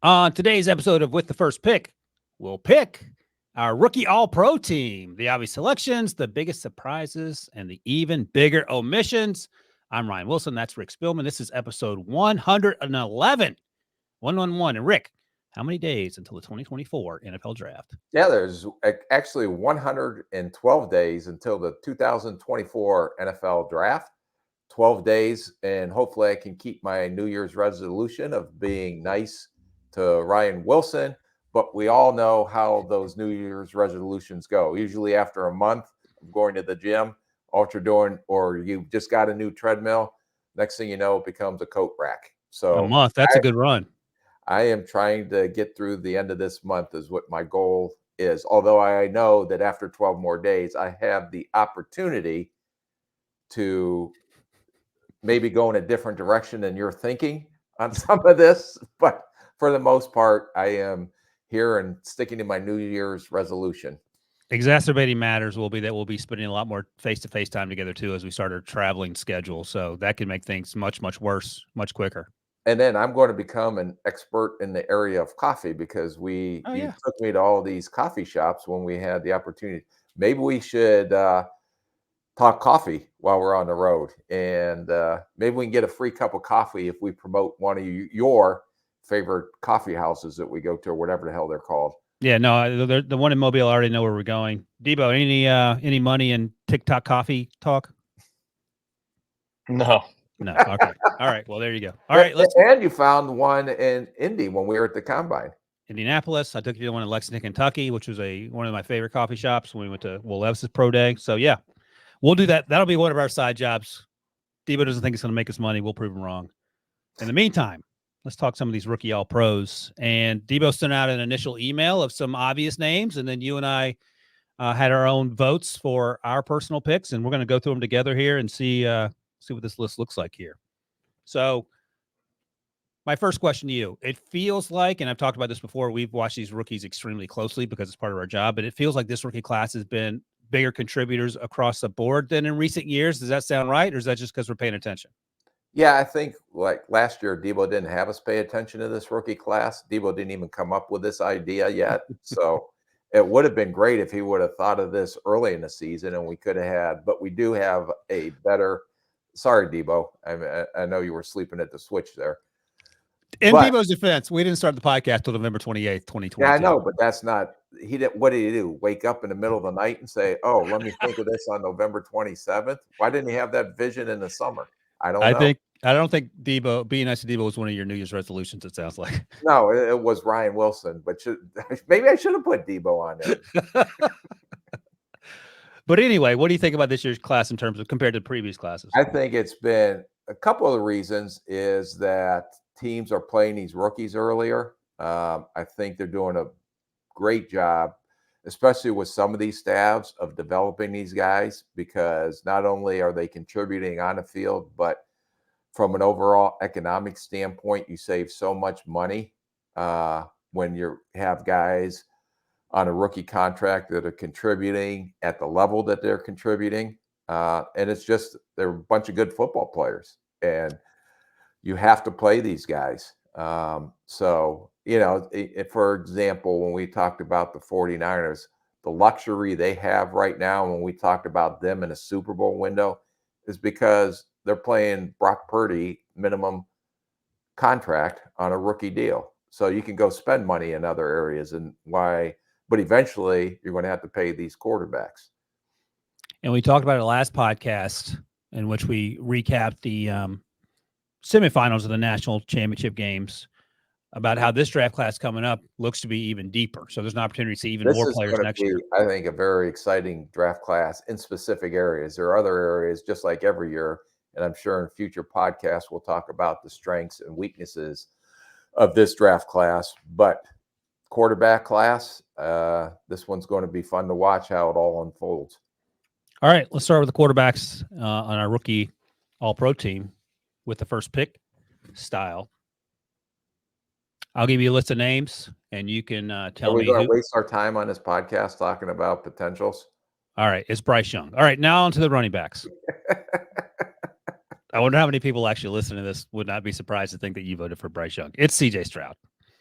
On today's episode of With the First Pick, we'll pick our rookie all-pro team, the obvious selections, the biggest surprises, and the even bigger omissions. I'm Ryan Wilson. That's Rick Spielman. This is episode 111. 111. And Rick, how many days until the 2024 NFL Draft? Yeah, there's actually 112 days until the 2024 NFL Draft. 12 days, and hopefully I can keep my New Year's resolution of being nice to Ryan Wilson. But we all know how those New Year's resolutions go. Usually after a month of going to the gym, all you're doing, or you just got a new treadmill, next thing you know, it becomes a coat rack. A So month. That's a good run. I am trying to get through the end of this month is what my goal is. Although I know that after 12 more days, I have the opportunity to maybe go in a different direction than you're thinking on some of this. But for the most part, I am here and sticking to my New Year's resolution. Exacerbating matters will be that we'll be spending a lot more face-to-face time together, too, as we start our traveling schedule. So that can make things much, much worse, much quicker. And then I'm going to become an expert in the area of coffee because you took me to all these coffee shops when we had the opportunity. Maybe we should talk coffee while we're on the road, and maybe we can get a free cup of coffee if we promote one of your favorite coffee houses that we go to, or whatever the hell they're called. Yeah, no, the one in Mobile, I already know where we're going. Debo, any money in TikTok coffee talk? No. Okay. All right. Well, there you go. All right. And you found one in Indy when we were at the Combine. Indianapolis. I took you to one in Lexington, Kentucky, which was one of my favorite coffee shops when we went to Will Levis's pro day. So yeah, we'll do that. That'll be one of our side jobs. Debo doesn't think it's going to make us money. We'll prove him wrong. In the meantime, let's talk some of these rookie all pros. And Debo sent out an initial email of some obvious names, and then you and I had our own votes for our personal picks, and we're going to go through them together here and see what this list looks like here. So my first question to you, it feels like, and I've talked about this before, we've watched these rookies extremely closely because it's part of our job, but it feels like this rookie class has been bigger contributors across the board than in recent years. Does that sound right? Or is that just because we're paying attention? Yeah, I think like last year, Debo didn't have us pay attention to this rookie class. Debo didn't even come up with this idea yet. So it would have been great if he would have thought of this early in the season, and we could have had, but we do have a better, sorry, Debo. I know you were sleeping at the switch there. In Debo's defense, we didn't start the podcast till November 28th, 2020. Yeah, I know, but that's not, what did he do? Wake up in the middle of the night and say, oh, let me think of this on November 27th? Why didn't he have that vision in the summer? I don't know. I don't think Debo, being nice to Debo was one of your New Year's resolutions, it sounds like. No, it was Ryan Wilson, but maybe I should have put Debo on there. But anyway, what do you think about this year's class in terms of compared to previous classes? I think it's been a couple of the reasons is that teams are playing these rookies earlier. I think they're doing a great job, especially with some of these staffs, of developing these guys, because not only are they contributing on the field, but from an overall economic standpoint, you save so much money when you have guys on a rookie contract that are contributing at the level that they're contributing. And it's just, they're a bunch of good football players, and you have to play these guys. So, for example, when we talked about the 49ers, the luxury they have right now, when we talked about them in a Super Bowl window, is because they're playing Brock Purdy minimum contract on a rookie deal. So you can go spend money in other areas, but eventually you're going to have to pay these quarterbacks. And we talked about it last podcast, in which we recapped the semifinals of the national championship games, about how this draft class coming up looks to be even deeper. So there's an opportunity to see even more players next year. I think a very exciting draft class in specific areas. There are other areas, just like every year, and I'm sure in future podcasts we'll talk about the strengths and weaknesses of this draft class. But quarterback class, this one's going to be fun to watch how it all unfolds. All right, let's start with the quarterbacks on our rookie all-pro team with the first pick style. I'll give you a list of names, and you can tell me. Are we going to waste our time on this podcast talking about potentials? All right, it's Bryce Young. All right, now on to the running backs. I wonder how many people actually listening to this would not be surprised to think that you voted for Bryce Young. It's C.J. Stroud.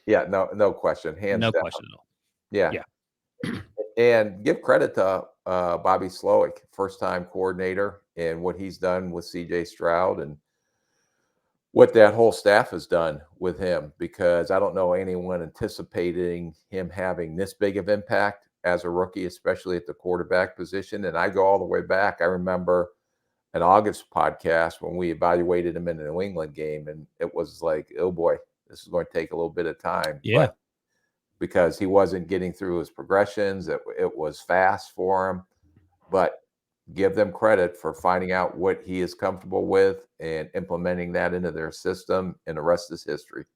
Yeah, no question, hands No down. question at all. Yeah, Yeah. and give credit to Bobby Slowick, first-time coordinator, and what he's done with CJ Stroud and what that whole staff has done with him, because I don't know anyone anticipating him having this big of impact as a rookie, especially at the quarterback position. And I go all the way back. I remember an August podcast when we evaluated him in the New England game, and it was like, oh boy, this is going to take a little bit of time. Yeah. But because he wasn't getting through his progressions, it was fast for him. But give them credit for finding out what he is comfortable with and implementing that into their system, and the rest is history.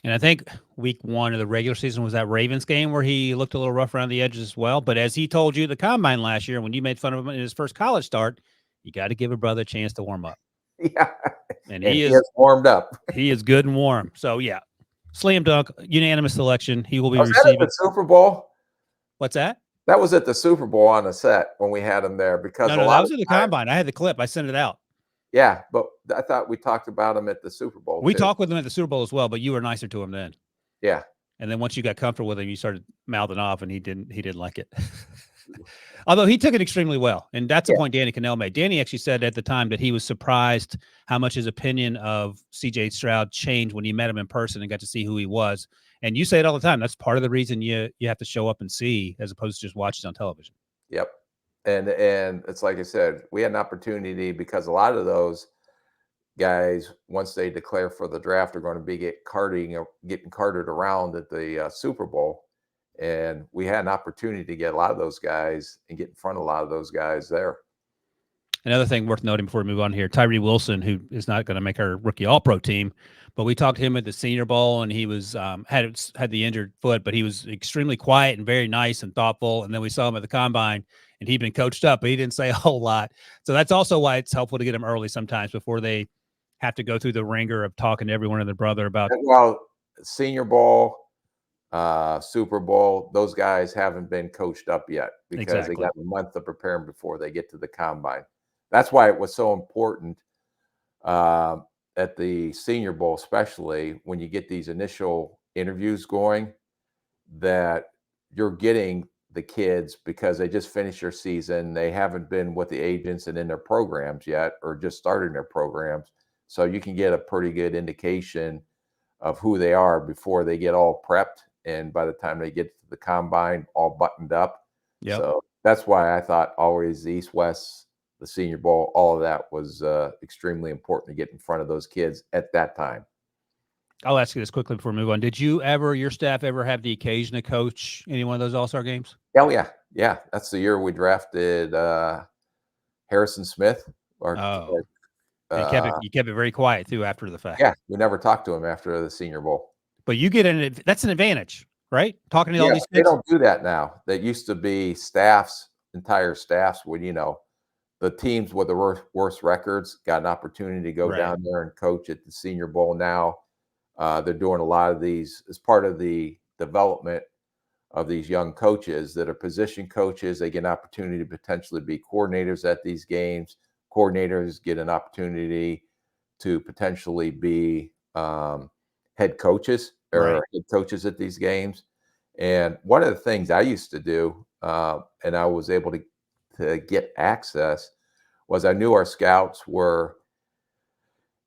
And I think week 1 of the regular season was that Ravens game where he looked a little rough around the edges as well. But as he told you at the combine last year, when you made fun of him in his first college start, you got to give a brother a chance to warm up. Yeah. And And he he is has warmed up. he is good and warm. So yeah, slam dunk, unanimous selection. He will be Was that at receiving. the Super Bowl? What's that? That was at the Super Bowl on the set when we had him there, because No, a that lot was of at the times, combine. I had the clip. I sent it out. yeah, but I thought we talked about him at the Super Bowl We too. talked with him at the Super Bowl as well, but you were nicer to him then. Yeah. And then once you got comfortable with him, you started mouthing off, and he didn't like it. Although he took it extremely well. And that's a point Danny Cannell made. Danny actually said at the time that he was surprised how much his opinion of CJ Stroud changed when he met him in person and got to see who he was. And you say it all the time. That's part of the reason you have to show up and see, as opposed to just watching on television. Yep. And it's like I said, we had an opportunity, because a lot of those guys, once they declare for the draft, are going to be getting carted around at the Super Bowl. And we had an opportunity to get a lot of those guys and get in front of a lot of those guys there. Another thing worth noting before we move on here, Tyree Wilson, who is not going to make our rookie All-Pro team, but we talked to him at the Senior Bowl, and he was had the injured foot, but he was extremely quiet and very nice and thoughtful. And then we saw him at the combine, and he'd been coached up, but he didn't say a whole lot. So that's also why it's helpful to get him early sometimes before they have to go through the ringer of talking to everyone and their brother about. Well, Senior Bowl, Super Bowl, those guys haven't been coached up yet, because they got a month to prepare them before they get to the combine. That's why it was so important at the Senior Bowl, especially when you get these initial interviews going, that you're getting the kids because they just finished their season. They haven't been with the agents and in their programs yet, or just started their programs. So you can get a pretty good indication of who they are before they get all prepped. And by the time they get to the combine, all buttoned up. Yep. So that's why I thought always the East West, the Senior Bowl, all of that was extremely important to get in front of those kids at that time. I'll ask you this quickly before we move on. Did your staff ever have the occasion to coach any one of those All-Star games? Oh, yeah. Yeah. That's the year we drafted Harrison Smith. You kept it very quiet too after the fact. Yeah. We never talked to him after the Senior Bowl. But you get that's an advantage, right? Talking to all these kids. They don't do that now. That used to be entire staffs would, the teams with the worst records got an opportunity to go down there and coach at the Senior Bowl. Now they're doing a lot of these as part of the development of these young coaches that are position coaches. They get an opportunity to potentially be coordinators at these games. Coordinators get an opportunity to potentially be head coaches or head coaches at these games. And one of the things I used to do, and I was able to get access, was I knew our scouts were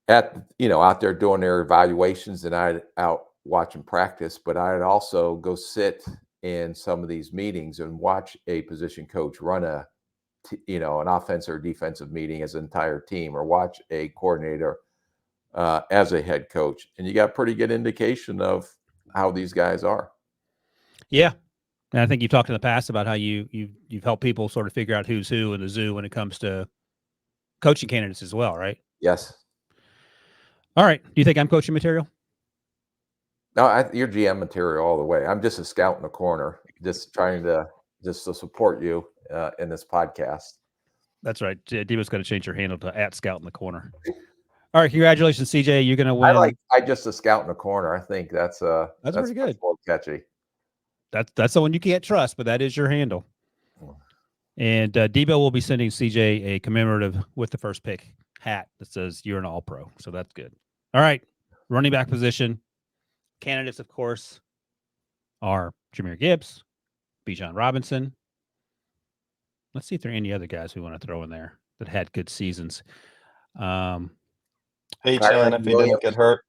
out there doing their evaluations, and I'd out watching practice, but I'd also go sit in some of these meetings and watch a position coach run an offense or defensive meeting as an entire team, or watch a coordinator as a head coach. And you got a pretty good indication of how these guys are. Yeah. And I think you talked in the past about how you've helped people sort of figure out who's who in the zoo when it comes to coaching candidates as well, right? Yes. All right. Do you think I'm coaching material? No, you're GM material all the way. I'm just a scout in the corner, just trying to support you in this podcast. That's right. Devo's got to change your handle to @scout in the corner. All right. Congratulations, CJ. You're going to win. I just a scout in the corner. I think that's pretty good. Catchy. That's the one you can't trust, but that is your handle. And Debo will be sending CJ a commemorative with the first pick hat that says you're an All-Pro. So that's good. All right. Running back position. candidates, of course, are Jahmyr Gibbs, Bijan Robinson. Let's see if there are any other guys we want to throw in there that had good seasons. Chan, Kyron if he didn't get hurt.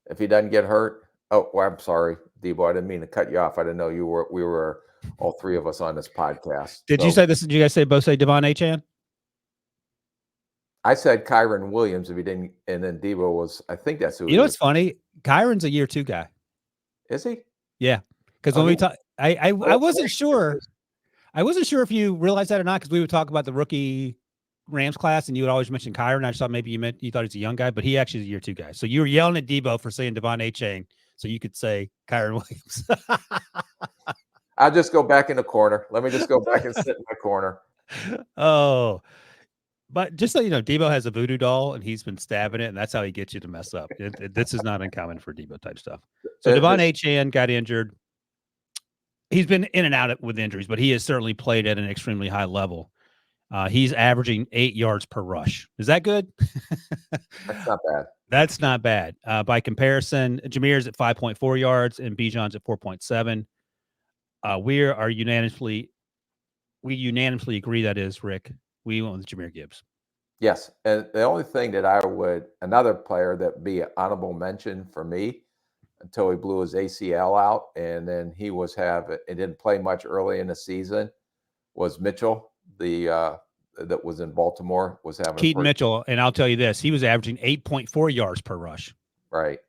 If he doesn't get hurt. Oh, well, I'm sorry, Debo. I didn't mean to cut you off. I didn't know we were all three of us on this podcast. Did you say this? Did you guys both say Devon Achane? I said Kyron Williams if he didn't, and then Debo was. I think that's who. You know what's funny? Kyron's a year 2 guy. Is he? Yeah, because when we talk, I wasn't sure. I wasn't sure if you realized that or not, because we would talk about the rookie Rams class, and you would always mention Kyron. I just thought maybe you thought he's a young guy, but he actually is a year 2 guy. So you were yelling at Debo for saying Devon Achane, so you could say Kyron Williams. I'll just go back in the corner. Let me just go back and sit in my corner. Oh, but just so you know, Debo has a voodoo doll, and he's been stabbing it, and that's how he gets you to mess up. This is not uncommon for Debo type stuff. So Devon Achane got injured. He's been in and out with injuries, but he has certainly played at an extremely high level. He's averaging 8 yards per rush. Is that good? That's not bad. That's not bad. By comparison, Jahmyr's at 5.4 yards and Bijan's at 4.7. We unanimously agree, that is, Rick, we went with Jahmyr Gibbs. Yes, and the only thing that another player that be an honorable mention for me until he blew his ACL out, and then it didn't play much early in the season, was Mitchell, that was in Baltimore, was having Keaton Mitchell, and I'll tell you this, he was averaging 8.4 yards per rush. Right.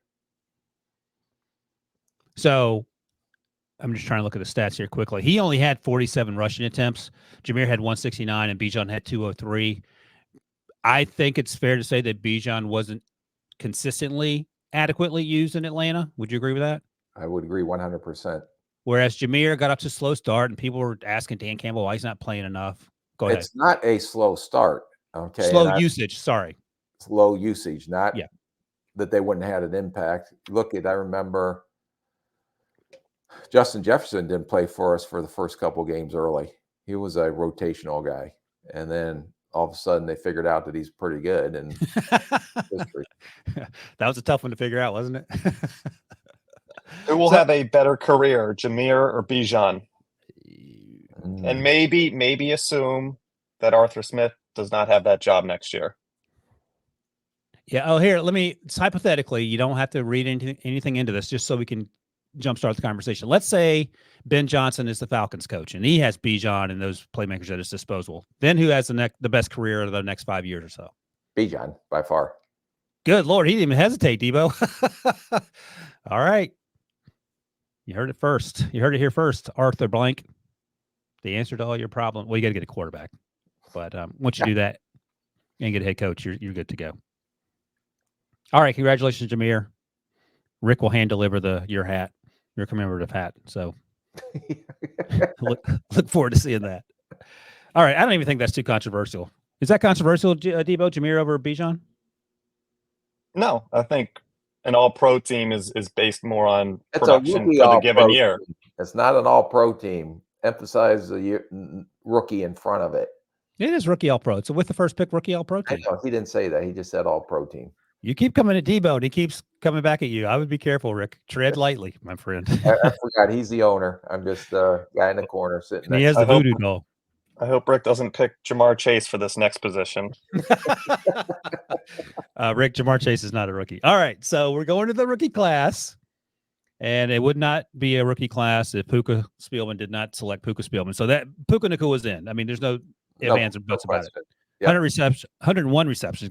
So I'm just trying to look at the stats here quickly. He only had 47 rushing attempts. Jahmyr had 169 and Bijan had 203. I think it's fair to say that Bijan wasn't consistently adequately used in Atlanta. Would you agree with that? I would agree 100%. Whereas Jahmyr got up to a slow start, and people were asking Dan Campbell why he's not playing enough. Go ahead. It's not a slow start. Okay. Slow usage. Sorry. Slow usage, not that they wouldn't have had an impact. I remember Justin Jefferson didn't play for us for the first couple games early. He was a rotational guy. And then all of a sudden they figured out that he's pretty good. And history. That was a tough one to figure out, wasn't it? Who will have a better career, Jahmyr or Bijan? And maybe assume that Arthur Smith does not have that job next year. Yeah. Oh, here, it's hypothetically, you don't have to read anything into this, just so we can jumpstart the conversation. Let's say Ben Johnson is the Falcons coach, and he has Bijan and those playmakers at his disposal. Then who has the best career of the next 5 years or so? Bijan, by far. Good Lord, he didn't even hesitate, Debo. All right. You heard it first. You heard it here first. Arthur Blank. The answer to all your problems. Well, you got to get a quarterback. But once you do that and get a head coach, you're good to go. All right. Congratulations, Jahmyr. Rick will hand deliver your commemorative hat. So look forward to seeing that. All right. I don't even think that's too controversial. Is that controversial, Debo, Jahmyr over Bijan? No, I think an all-pro team is based more on It's production for the given year. Team. It's not an all-pro team. Emphasize the rookie in front of it. It is rookie all-pro. It's with the first pick rookie all-pro team. I know, he didn't say that. He just said all-pro team. You keep coming at Debo, and he keeps coming back at you. I would be careful, Rick. Tread lightly, my friend. I forgot he's the owner. I'm just a guy in the corner sitting there. He has the voodoo doll. I hope Rick doesn't pick Jamar Chase for this next position. Rick, Jamar Chase is not a rookie. All right, so we're going to the rookie class, and it would not be a rookie class if Puka Spielman did not select Puka Spielman. So that Puka Nacua was in. I mean, there's no ifs, ands, or buts about it. Yep. 101 receptions,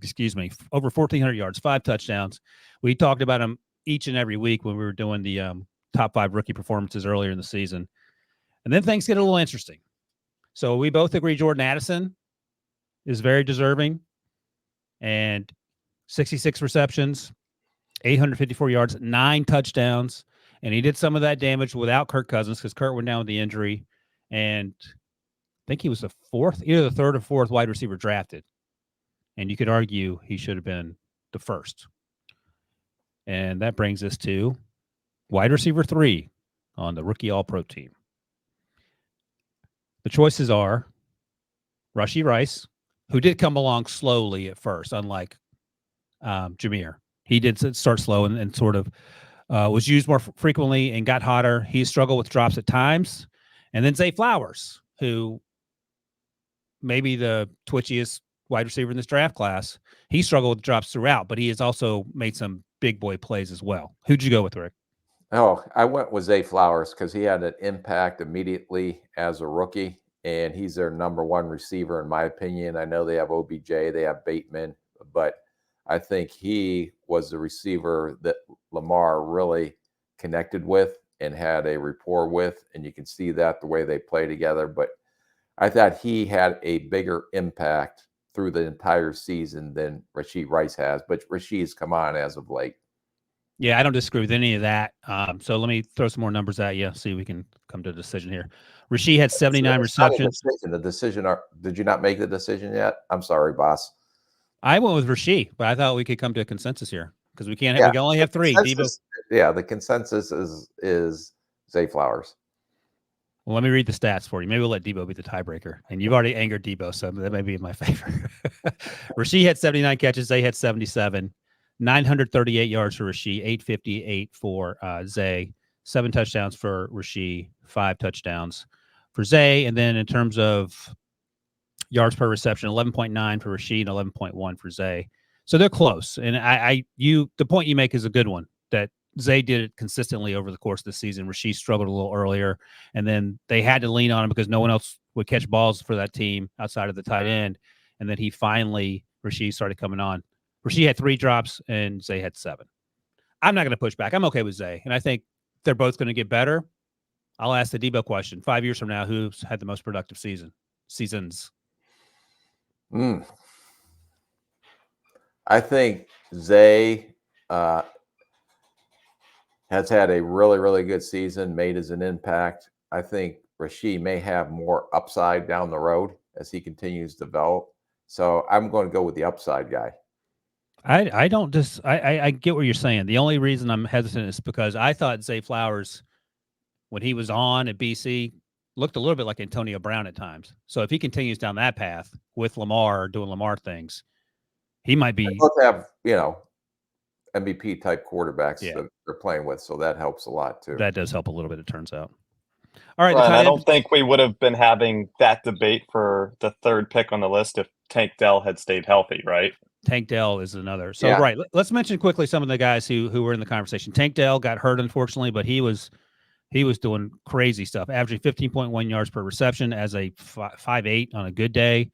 over 1,400 yards, 5 touchdowns. We talked about him each and every week when we were doing the top 5 rookie performances earlier in the season. And then things get a little interesting. So we both agree Jordan Addison is very deserving, and 66 receptions, 854 yards, 9 touchdowns. And he did some of that damage without Kirk Cousins because Kirk went down with the injury. And I think he was either the third or fourth wide receiver drafted. And you could argue he should have been the first. And that brings us to wide receiver 3 on the rookie all-pro team. The choices are Rashee Rice, who did come along slowly at first, unlike Jahmyr. He did start slow and sort of was used more frequently and got hotter. He struggled with drops at times. And then Zay Flowers, who maybe the twitchiest wide receiver in this draft class, he struggled with drops throughout, but he has also made some big boy plays as well. Who'd you go with, Rick? Oh, I went with Zay Flowers because he had an impact immediately as a rookie, and he's their number one receiver, in my opinion. I know they have OBJ, they have Bateman, but I think he was the receiver that Lamar really connected with and had a rapport with, and you can see that the way they play together. But I thought he had a bigger impact through the entire season than Rashee Rice has, but Rashee's come on as of late. Yeah, I don't disagree with any of that. So let me throw some more numbers at you, see if we can come to a decision here. Rashee had 79 receptions. The decision, did you not make the decision yet? I'm sorry, boss. I went with Rashee, but I thought we could come to a consensus here because we can't. We can only have three. Debo. Yeah, the consensus is Zay Flowers. Well, let me read the stats for you. Maybe we'll let Debo be the tiebreaker. And you've already angered Debo, so that may be in my favor. Rashee had 79 catches. Zay had 77. 938 yards for Rashee. 858 for Zay. 7 touchdowns for Rashee. 5 touchdowns for Zay. And then in terms of yards per reception, 11.9 for Rashee and 11.1 for Zay. So they're close. And the point you make is a good one, that Zay did it consistently over the course of the season. Rashee struggled a little earlier, and then they had to lean on him because no one else would catch balls for that team outside of the tight end. And then Rashee started coming on. Rashee had 3 drops, and Zay had 7. I'm not going to push back. I'm okay with Zay, and I think they're both going to get better. I'll ask the Debo question. 5 years from now, who's had the most productive seasons? I think Zay has had a really, really good season, made as an impact. I think Rashee may have more upside down the road as he continues to develop. So I'm going to go with the upside guy. I get what you're saying. The only reason I'm hesitant is because I thought Zay Flowers, when he was on at BC, looked a little bit like Antonio Brown at times. So if he continues down that path with Lamar doing Lamar things, he might be. They both have, MVP type quarterbacks that they're playing with, so that helps a lot too. That does help a little bit, it turns out. All right, I don't think we would have been having that debate for the 3rd pick on the list if Tank Dell had stayed healthy, right? Tank Dell is another. So, right, let's mention quickly some of the guys who were in the conversation. Tank Dell got hurt, unfortunately, but he was doing crazy stuff, averaging 15.1 yards per reception as a 5'8" on a good day.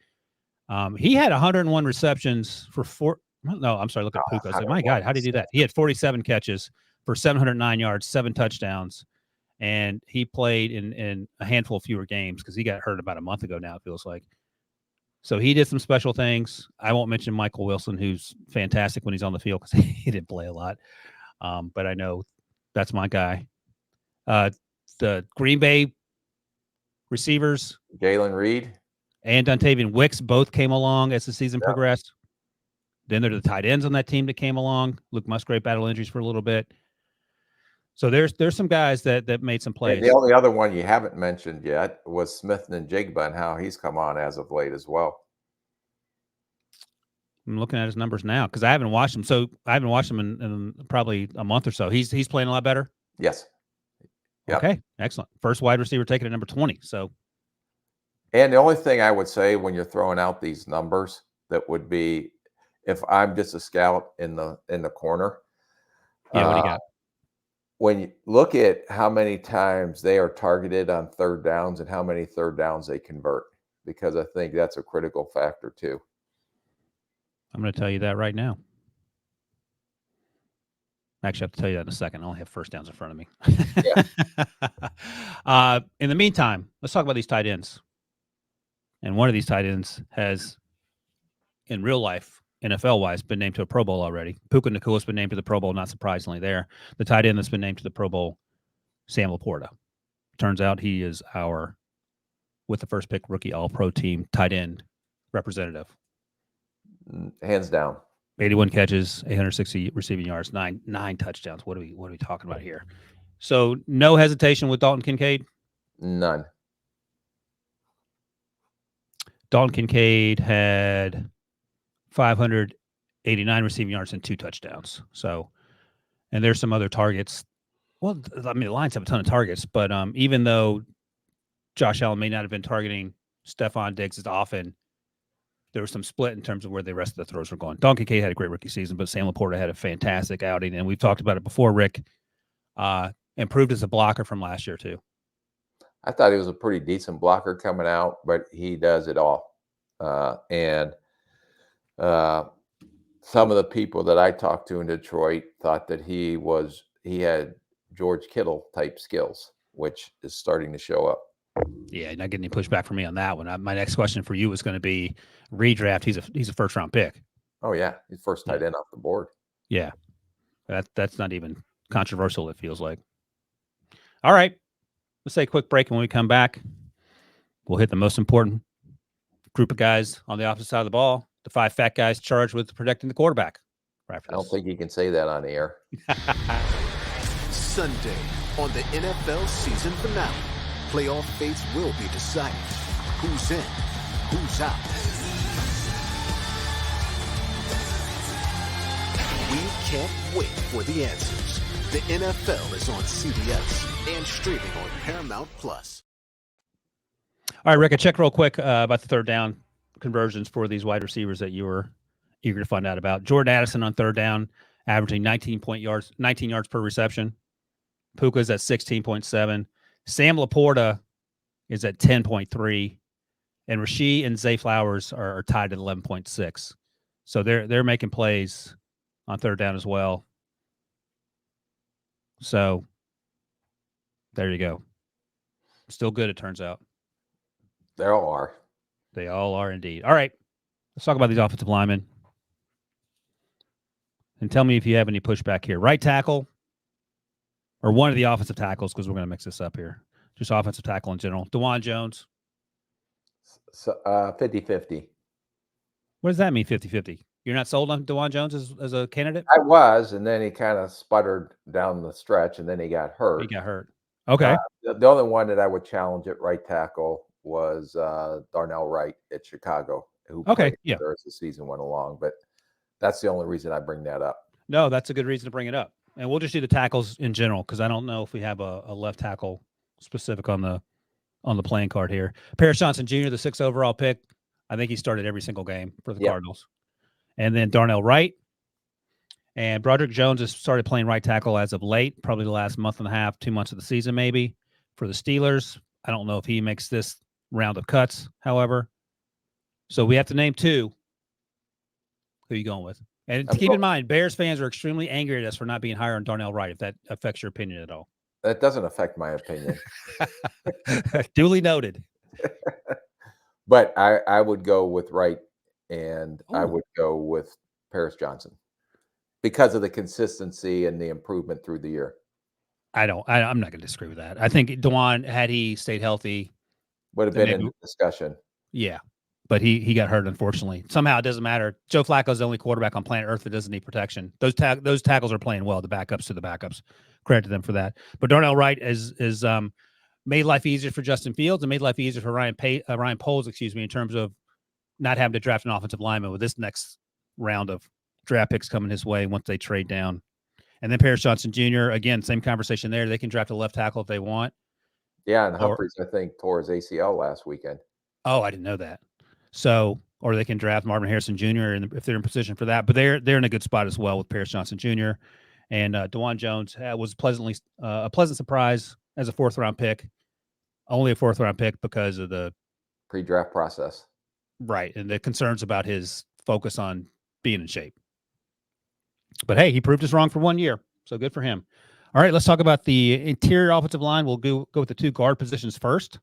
He had 101 receptions for 4. No, I'm sorry. Look at Puka. I said, my God, how did he do that? He had 47 catches for 709 yards, 7 touchdowns, and he played in a handful of fewer games because he got hurt about a month ago now, it feels like. So he did some special things. I won't mention Michael Wilson, who's fantastic when he's on the field because he didn't play a lot. But I know that's my guy. The Green Bay receivers, Jalen Reed and Dontavian Wicks, both came along as the season progressed. Then there are the tight ends on that team that came along. Luke Musgrave battled injuries for a little bit. So there's some guys that made some plays. And the only other one you haven't mentioned yet was Smith and Jigba and how he's come on as of late as well. I'm looking at his numbers now because I haven't watched him. So I haven't watched him in probably a month or so. He's playing a lot better. Yes. Yep. Okay, excellent. First wide receiver taken at number 20. So, and the only thing I would say when you're throwing out these numbers that would be, if I'm just a scout in the corner. Yeah, what do you got? When you look at how many times they are targeted on 3rd downs and how many 3rd downs they convert, because I think that's a critical factor too. I'm going to tell you that right now. Actually, I have to tell you that in a second. I only have first downs in front of me. Yeah. In the meantime, let's talk about these tight ends. And one of these tight ends has, in real life, NFL-wise, been named to a Pro Bowl already. Puka Nacua has been named to the Pro Bowl, not surprisingly there. The tight end that's been named to the Pro Bowl, Sam Laporta. Turns out he is our, with the first pick, rookie All-Pro team tight end representative. Hands down. 81 catches, 860 receiving yards, nine touchdowns. What are we talking about here? So no hesitation with Dalton Kincaid? None. Dalton Kincaid had 589 receiving yards and 2 touchdowns. So, And there's some other targets. Well, I mean, the Lions have a ton of targets, but even though Josh Allen may not have been targeting Stephon Diggs as often, there was some split in terms of where the rest of the throws were going. Donkey K had a great rookie season, but Sam Laporta had a fantastic outing. And we've talked about it before, Rick. Improved as a blocker from last year, too. I thought he was a pretty decent blocker coming out, but he does it all. And some of the people that I talked to in Detroit thought that he had George Kittle type skills, which is starting to show up. Yeah, not getting any pushback from me on that one. My next question for you was going to be redraft. He's a first round pick. Oh yeah, he's first tight end off the board. Yeah, that's not even controversial. It feels like. All right, let's take a quick break, and when we come back, we'll hit the most important group of guys on the opposite side of the ball. The 5 fat guys charged with protecting the quarterback. Right I don't think you can say that on the air. Sunday on the NFL season finale, playoff fates will be decided. Who's in? Who's out? We can't wait for the answers. The NFL is on CBS and streaming on Paramount Plus. All right, Rick, I checked real quick about the third down conversions for these wide receivers that you were eager to find out about. Jordan Addison on third down, averaging 19 yards per reception. Puka's at 16.7. Sam Laporta is at 10.3. And Rasheed and Zay Flowers are tied at 11.6. So they're making plays on third down as well. So there you go. Still good, it turns out. They all are. They all are indeed. All right. Let's talk about these offensive linemen. And tell me if you have any pushback here. Right tackle or one of the offensive tackles, because we're going to mix this up here. Just offensive tackle in general. DeJuan Jones. So 50-50. What does that mean, 50-50? You're not sold on DeJuan Jones as a candidate? I was, and then he kind of sputtered down the stretch, and then he got hurt. He got hurt. Okay. The only one that I would challenge at right tackle was Darnell Wright at Chicago, who played there as the season went along. But that's the only reason I bring that up. No, that's a good reason to bring it up. And we'll just do the tackles in general, because I don't know if we have a left tackle specific on the playing card here. Paris Johnson Jr., the 6th overall pick. I think he started every single game for the Cardinals. And then Darnell Wright. And Broderick Jones has started playing right tackle as of late, probably the last month and a half, 2 months of the season maybe, for the Steelers. I don't know if he makes this round of cuts, however. So we have to name 2. Who are you going with? And keep in mind, Bears fans are extremely angry at us for not being higher on Darnell Wright, if that affects your opinion at all. That doesn't affect my opinion. Duly noted. But I would go with Wright, and I would go with Paris Johnson because of the consistency and the improvement through the year. I'm not going to disagree with that. I think DeJuan, had he stayed healthy, would have been in the discussion. Yeah. But he got hurt, unfortunately. Somehow it doesn't matter. Joe Flacco's the only quarterback on planet Earth that doesn't need protection. Those tackles are playing well, the backups to the backups. Credit to them for that. But Darnell Wright is made life easier for Justin Fields and made life easier for Ryan Poles, in terms of not having to draft an offensive lineman with this next round of draft picks coming his way once they trade down. And then Paris Johnson Jr., again, same conversation there. They can draft a left tackle if they want. Yeah, and Humphreys, I think, tore his ACL last weekend. Oh, I didn't know that. So, or they can draft Marvin Harrison Jr. if they're in position for that. But they're in a good spot as well with Paris Johnson Jr. And DeJuan Jones was a pleasant surprise as a 4th-round pick. Only a 4th-round pick because of the pre-draft process. Right, and the concerns about his focus on being in shape. But hey, he proved us wrong for 1 year, so good for him. All right, let's talk about the interior offensive line. We'll go with the 2 guard positions first.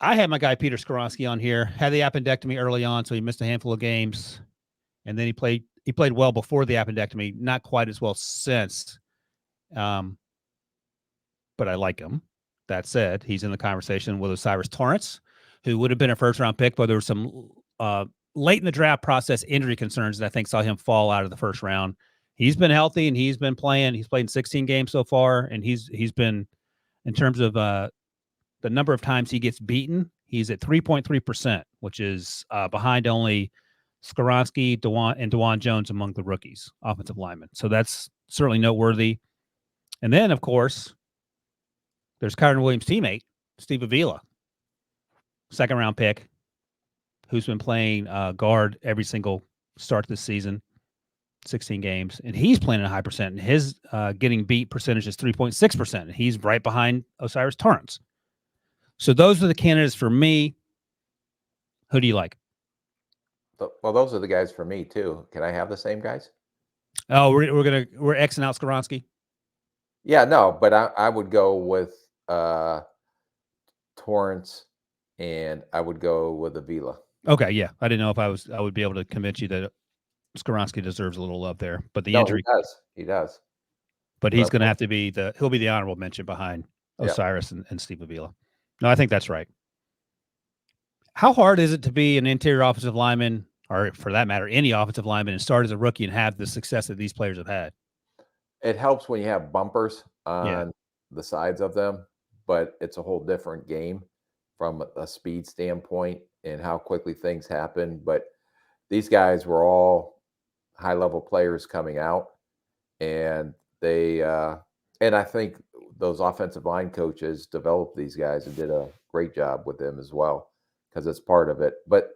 I had my guy Peter Skoronski on here. Had the appendectomy early on, so he missed a handful of games, and then he played well before the appendectomy. Not quite as well since, but I like him. That said, he's in the conversation with Osiris Torrance, who would have been a 1st-round pick, but there was some late in the draft process injury concerns that I think saw him fall out of the 1st round. He's been healthy and he's been playing. He's played in 16 games so far, and he's been, in terms of the number of times he gets beaten, he's at 3.3%, which is behind only Skoronski, and DeJuan Jones among the rookies, offensive linemen. So that's certainly noteworthy. And then, of course, there's Kyron Williams' teammate, Steve Avila, second-round pick, who's been playing guard every single start this season, 16 games. And he's playing at a high percent. And his getting beat percentage is 3.6%. And he's right behind Osiris Torrance. So those are the candidates for me. Who do you like? Well, those are the guys for me too. Can I have the same guys? Oh, we're Xing out Skoronski. Yeah, no, but I would go with Torrance, and I would go with Avila. Okay, yeah. I didn't know if I would be able to convince you that Skoronski deserves a little love there, but the injury he does. But he's going to have to be he'll be the honorable mention behind Osiris and Steve Avila. No, I think that's right. How hard is it to be an interior offensive lineman, or for that matter, any offensive lineman, and start as a rookie and have the success that these players have had? It helps when you have bumpers on the sides of them, but it's a whole different game from a speed standpoint and how quickly things happen. But these guys were all high-level players coming out, and and I think those offensive line coaches developed these guys and did a great job with them as well, because it's part of it. But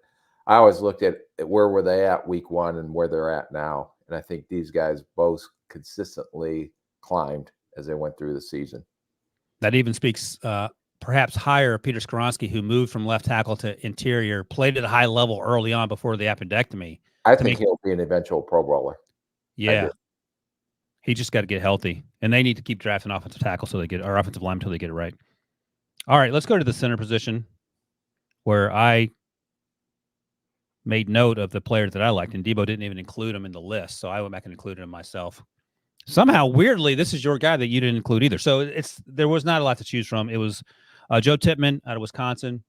I always looked at where were they at week one and where they're at now. And I think these guys both consistently climbed as they went through the season. That even speaks perhaps higher of Peter Skoronski, who moved from left tackle to interior, played at a high level early on before the appendectomy. I think he'll be an eventual Pro Bowler. Yeah. He just got to get healthy, and they need to keep drafting offensive tackle or offensive line until they get it right. All right, let's go to the center position, where I made note of the players that I liked, and Debo didn't even include them in the list, so I went back and included him myself. Somehow, weirdly, this is your guy that you didn't include either. So there was not a lot to choose from. It was Joe Tippmann out of Wisconsin,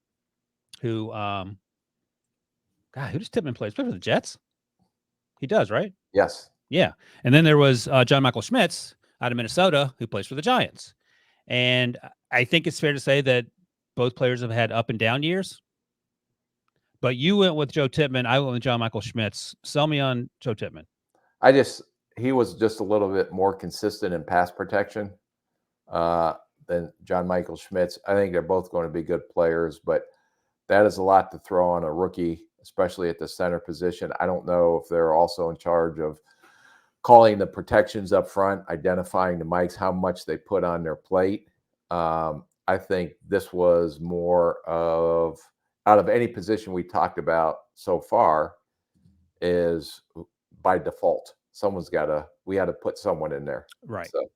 who, who does Tippmann play? He plays for the Jets? He does, right? Yes. Yeah. And then there was John Michael Schmitz out of Minnesota, who plays for the Giants. And I think it's fair to say that both players have had up and down years. But you went with Joe Tippmann. I went with John Michael Schmitz. Sell me on Joe Tippmann. He was just a little bit more consistent in pass protection than John Michael Schmitz. I think they're both going to be good players, but that is a lot to throw on a rookie, especially at the center position. I don't know if they're also in charge of calling the protections up front, identifying the mics, how much they put on their plate. I think this was more of, out of any position we talked about so far, is by default. We had to put someone in there. Right. So.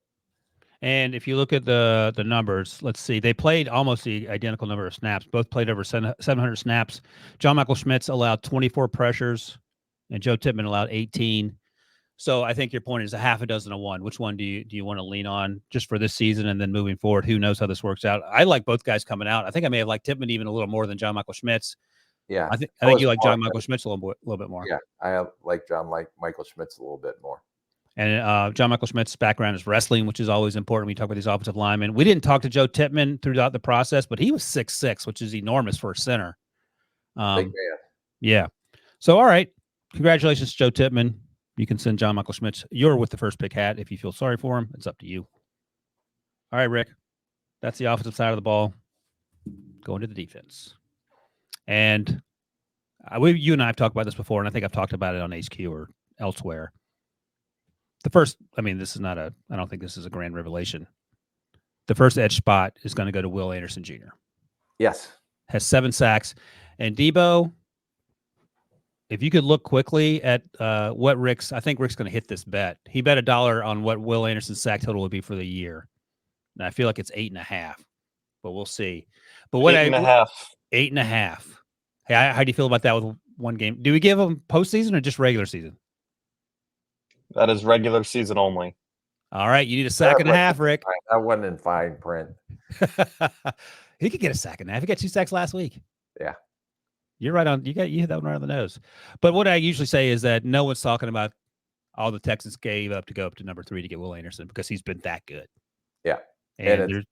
And if you look at the numbers, let's see, they played almost the identical number of snaps. Both played over 700 snaps. John Michael Schmitz allowed 24 pressures, and Joe Tippmann allowed 18. So I think your point is a half a dozen of one. Which one do you want to lean on just for this season, and then moving forward? Who knows how this works out? I like both guys coming out. I think I may have liked Tippmann even a little more than John Michael Schmitz. Yeah, I think you like John Michael Schmitz a little bit more. Yeah, I like Michael Schmitz a little bit more. And John Michael Schmitz's background is wrestling, which is always important when you talk about these offensive linemen. We didn't talk to Joe Tippmann throughout the process, but he was 6'6", which is enormous for a center. Big man. Yeah. So, all right. Congratulations, Joe Tippmann. You can send John Michael Schmitz your with the first pick hat if you feel sorry for him. It's up to you. All right, Rick. That's the offensive side of the ball. Going to the defense. And you and I have talked about this before, and I think I've talked about it on HQ or elsewhere. The first, I don't think this is a grand revelation. The first edge spot is going to go to Will Anderson Jr. Yes. Has 7 sacks. And Debo, if you could look quickly at what I think Rick's going to hit this bet. He bet $1 on what Will Anderson's sack total would be for the year. And I feel like it's 8.5, but we'll see. But 8.5. 8.5. Hey, how do you feel about that with one game? Do we give him postseason or just regular season? That is regular season only. All right, you need a sack and a half, Rick. That wasn't in fine print. He could get a sack and a half. He got 2 sacks last week. Yeah. You're right on. You hit that one right on the nose. But what I usually say is that no one's talking about all the Texans gave up to go up to number 3 to get Will Anderson because he's been that good. Yeah. And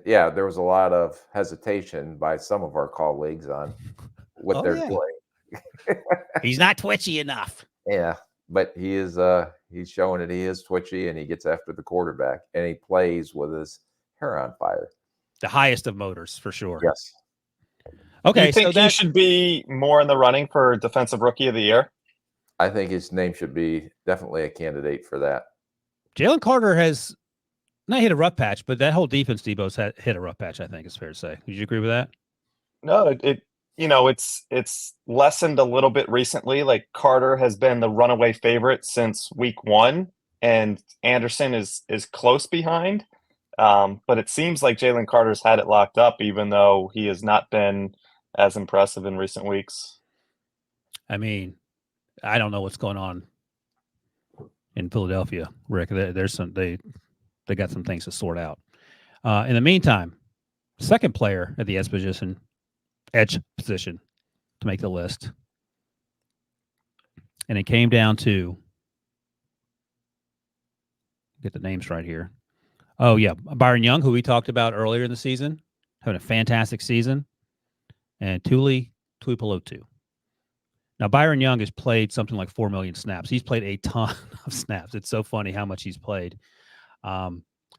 there was a lot of hesitation by some of our colleagues on what they're doing. He's not twitchy enough. Yeah, but he is. He's showing that he is twitchy, and he gets after the quarterback, and he plays with his hair on fire. The highest of motors, for sure. Yes. Okay, you think so he that should be more in the running for Defensive Rookie of the Year? I think his name should be definitely a candidate for that. Jalen Carter has not hit a rough patch, but that whole defense, Debo's hit a rough patch. I think it's fair to say. Would you agree with that? No, it's lessened a little bit recently. Like Carter has been the runaway favorite since week 1, and Anderson is close behind. But it seems like Jalen Carter's had it locked up, even though he has not been as impressive in recent weeks. I mean, I don't know what's going on in Philadelphia, Rick. There's some they got some things to sort out. In the meantime, second player at the edge position to make the list, and it came down to get the names right here. Oh yeah, Byron Young, who we talked about earlier in the season, having a fantastic season, and Tuli Tuipulotu. Now, Byron Young has played something like 4 million snaps. He's played a ton of snaps. It's so funny how much he's played.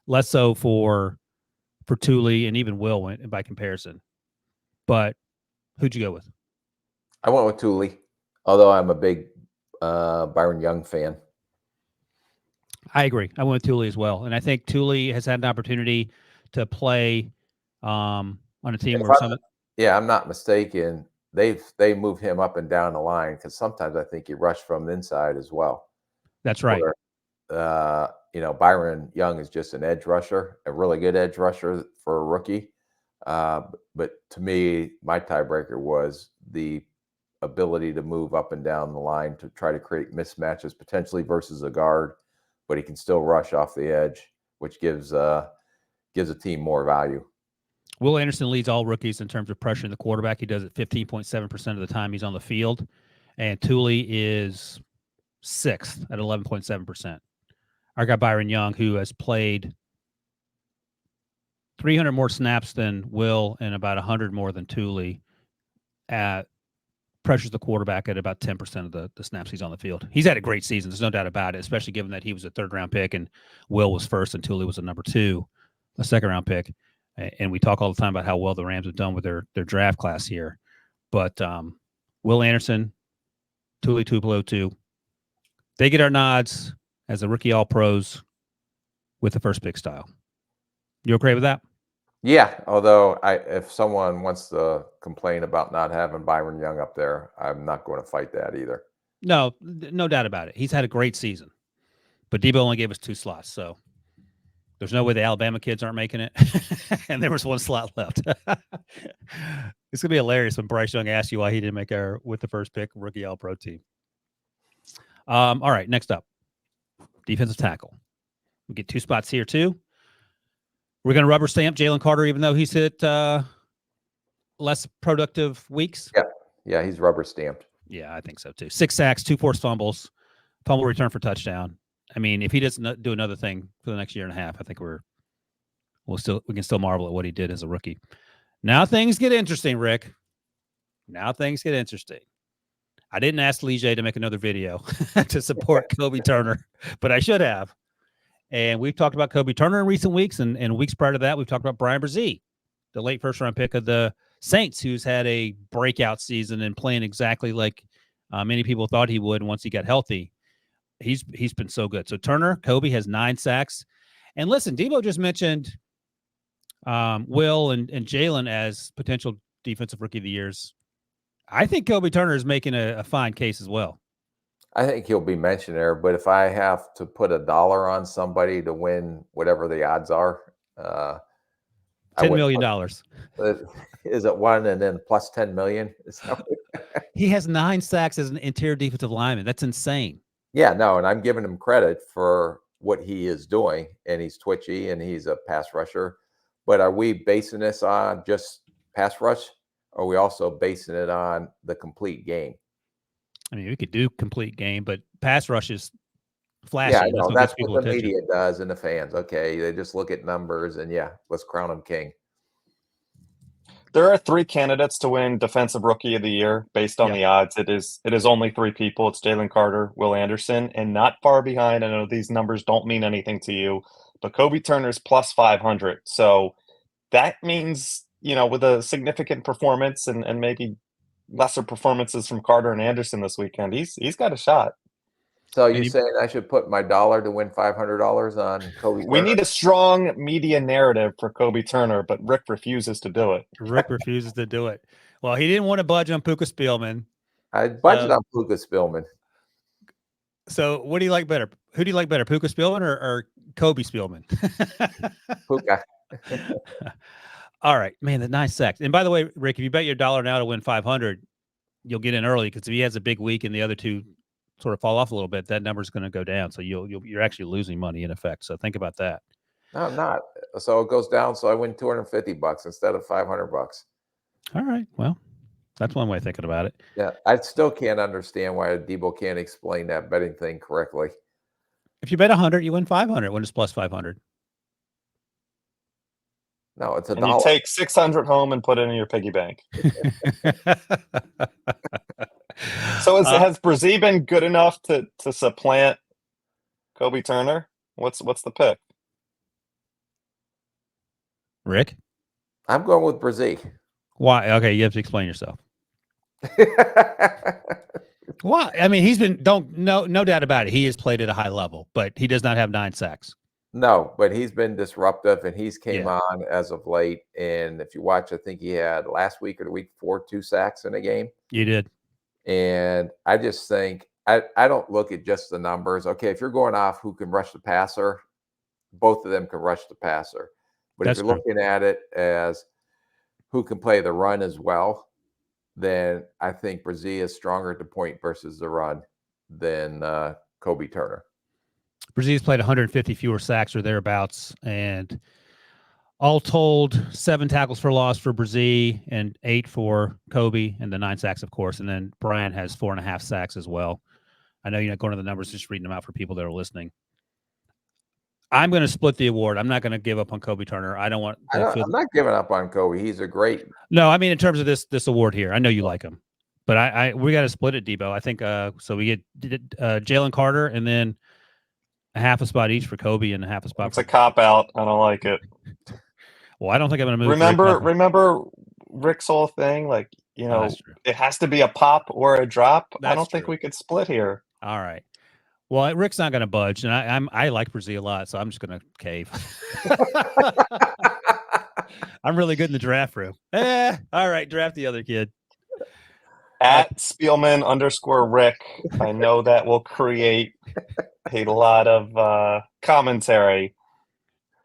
Less so for Tuli and even Will went by comparison. But who'd you go with? I went with Tuli, although I'm a big Byron Young fan. I agree. I went with Tuli as well. And I think Tuli has had an opportunity to play on a team where I'm not mistaken. They move him up and down the line because sometimes I think he rushed from the inside as well. That's right. Where, Byron Young is just an edge rusher, a really good edge rusher for a rookie. But to me, my tiebreaker was the ability to move up and down the line to try to create mismatches potentially versus a guard, but he can still rush off the edge, which gives a team more value. Will Anderson leads all rookies in terms of pressuring the quarterback. He does it 15.7% of the time he's on the field. And Tuli is 6th at 11.7%. Our guy Byron Young, who has played 300 more snaps than Will and about 100 more than Tuli, pressures the quarterback at about 10% of the snaps he's on the field. He's had a great season. There's no doubt about it, especially given that he was a 3rd-round pick and Will was 1st and Tuli was a number 2, a 2nd-round pick. And we talk all the time about how well the Rams have done with their draft class here. But Will Anderson, Tuli Tuipulotu, they get our nods as a rookie All-Pros with the first pick style. You okay with that? Yeah, although if someone wants to complain about not having Byron Young up there, I'm not going to fight that either. No doubt about it. He's had a great season. But Debo only gave us 2 slots, so there's no way the Alabama kids aren't making it. And there was 1 slot left. It's going to be hilarious when Bryce Young asks you why he didn't make our with the first pick rookie All-Pro team. All right, next up, defensive tackle. We get 2 spots here, too. We're going to rubber stamp Jalen Carter, even though he's hit less productive weeks. Yeah, he's rubber stamped. Yeah, I think so, too. 6 sacks, 2 forced fumbles, fumble return for touchdown. I mean, if he doesn't do another thing for the next year and a half, I think we can still marvel at what he did as a rookie. Now things get interesting, Rick. Now things get interesting. I didn't ask Lee J to make another video to support Kobe Turner, but I should have. And we've talked about Kobe Turner in recent weeks, and weeks prior to that, we've talked about Brian Brzee, the late 1st-round pick of the Saints, who's had a breakout season and playing exactly like many people thought he would once he got healthy. He's been so good. So Turner, Kobe has 9 sacks. And listen, Debo just mentioned Will and Jalen as potential defensive rookie of the years. I think Kobe Turner is making a fine case as well. I think he'll be mentioned there, but if I have to put $1 on somebody to win whatever the odds are, $10 million. Is it 1 and then plus 10 million? He has 9 sacks as an interior defensive lineman. That's insane. Yeah, no, and I'm giving him credit for what he is doing, and he's twitchy and he's a pass rusher. But are we basing this on just pass rush? Or are we also basing it on the complete game? I mean, we could do complete game, but pass rush is flashy. Yeah, no, that's what the media does and the fans. Okay, they just look at numbers and let's crown him king. There are 3 candidates to win Defensive Rookie of the Year based on the odds. It is only 3 people. It's Jalen Carter, Will Anderson, and not far behind. I know these numbers don't mean anything to you, but Kobe Turner's plus 500. So that means, with a significant performance and maybe lesser performances from Carter and Anderson this weekend, he's got a shot. So you saying I should put my dollar to win $500 on Kobe Turner? We need a strong media narrative for Kobe Turner, but Rick refuses to do it. Rick refuses to do it. Well, he didn't want to budge on Puka Spielman. I budgeted on Puka Spielman. So what do you like better? Who do you like better, Puka Spielman or Kobe Spielman? Puka. All right, man, the 9 sacks. And by the way, Rick, if you bet your dollar now to win 500, you'll get in early, because if he has a big week and the other 2 sort of fall off a little bit, that number's going to go down. So you're actually losing money in effect. So think about that. No, I'm not. So it goes down. So I win $250 instead of $500. All right. Well, that's one way of thinking about it. Yeah, I still can't understand why Debo can't explain that betting thing correctly. If you bet 100, you win 500 when it's plus 500. No, it's a And dollar. you take 600 home and put it in your piggy bank. So has Brzee been good enough to supplant Kobe Turner? What's the pick? Rick? I'm going with Brzee. Why? Okay, you have to explain yourself. Why? I mean, he's been no doubt about it. He has played at a high level, but he does not have 9 sacks. No, but he's been disruptive, and he's came on as of late. And if you watch, I think he had last week or the week before 2 sacks in a game. You did. And I just think I don't look at just the numbers. Okay, if you're going off who can rush the passer, both of them can rush the passer. But if you're looking at it as who can play the run as well, then I think Brzee is stronger at the point versus the run than Kobe Turner. Brzee's played 150 fewer sacks or thereabouts, and all told, 7 tackles for loss for Brzee and 8 for Kobe, and the 9 sacks, of course. And then Brian has 4.5 sacks as well. I know you're not going to the numbers, just reading them out for people that are listening. I'm going to split the award. I'm not going to give up on Kobe Turner. I don't want. I'm not giving up on Kobe. He's a great. No, I mean in terms of this award here. I know you like him, but we got to split it, Debo. I think so. We get Jalen Carter, and then a half a spot each for Kobe and a half a spot. It's a cop out. I don't like it. Well, I don't think I'm going to move. Remember Rick's whole thing. Like, it has to be a pop or a drop. I don't think we could split here. All right. Well, Rick's not going to budge, and I like Brzee a lot, so I'm just going to cave. I'm really good in the draft room. All right, draft the other kid. At Spielman_Rick. I know that will create a lot of commentary.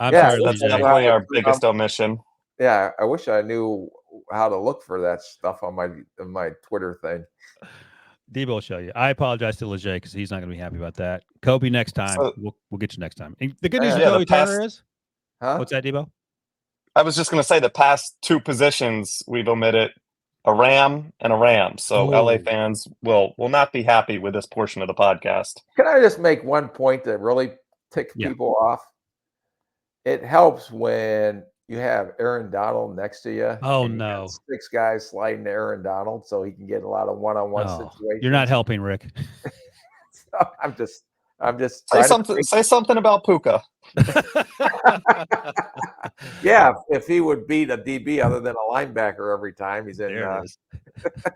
I'm sorry, that's definitely our biggest omission. Yeah, I wish I knew how to look for that stuff on my Twitter thing. Debo will show you. I apologize to Leger because he's not going to be happy about that. Kobe next time. So, we'll get you next time. And the good news with Kobe Turner is, what's that, Debo? I was just going to say the past 2 positions we've omitted a Ram and a Ram. So LA fans will not be happy with this portion of the podcast. Can I just make one point that really ticks people off? It helps when you have Aaron Donald next to you. Oh, no. 6 guys sliding to Aaron Donald so he can get a lot of one-on-one situations. You're not helping, Rick. So I'm just say something about Puka. Yeah, if he would beat a DB other than a linebacker every time he's in.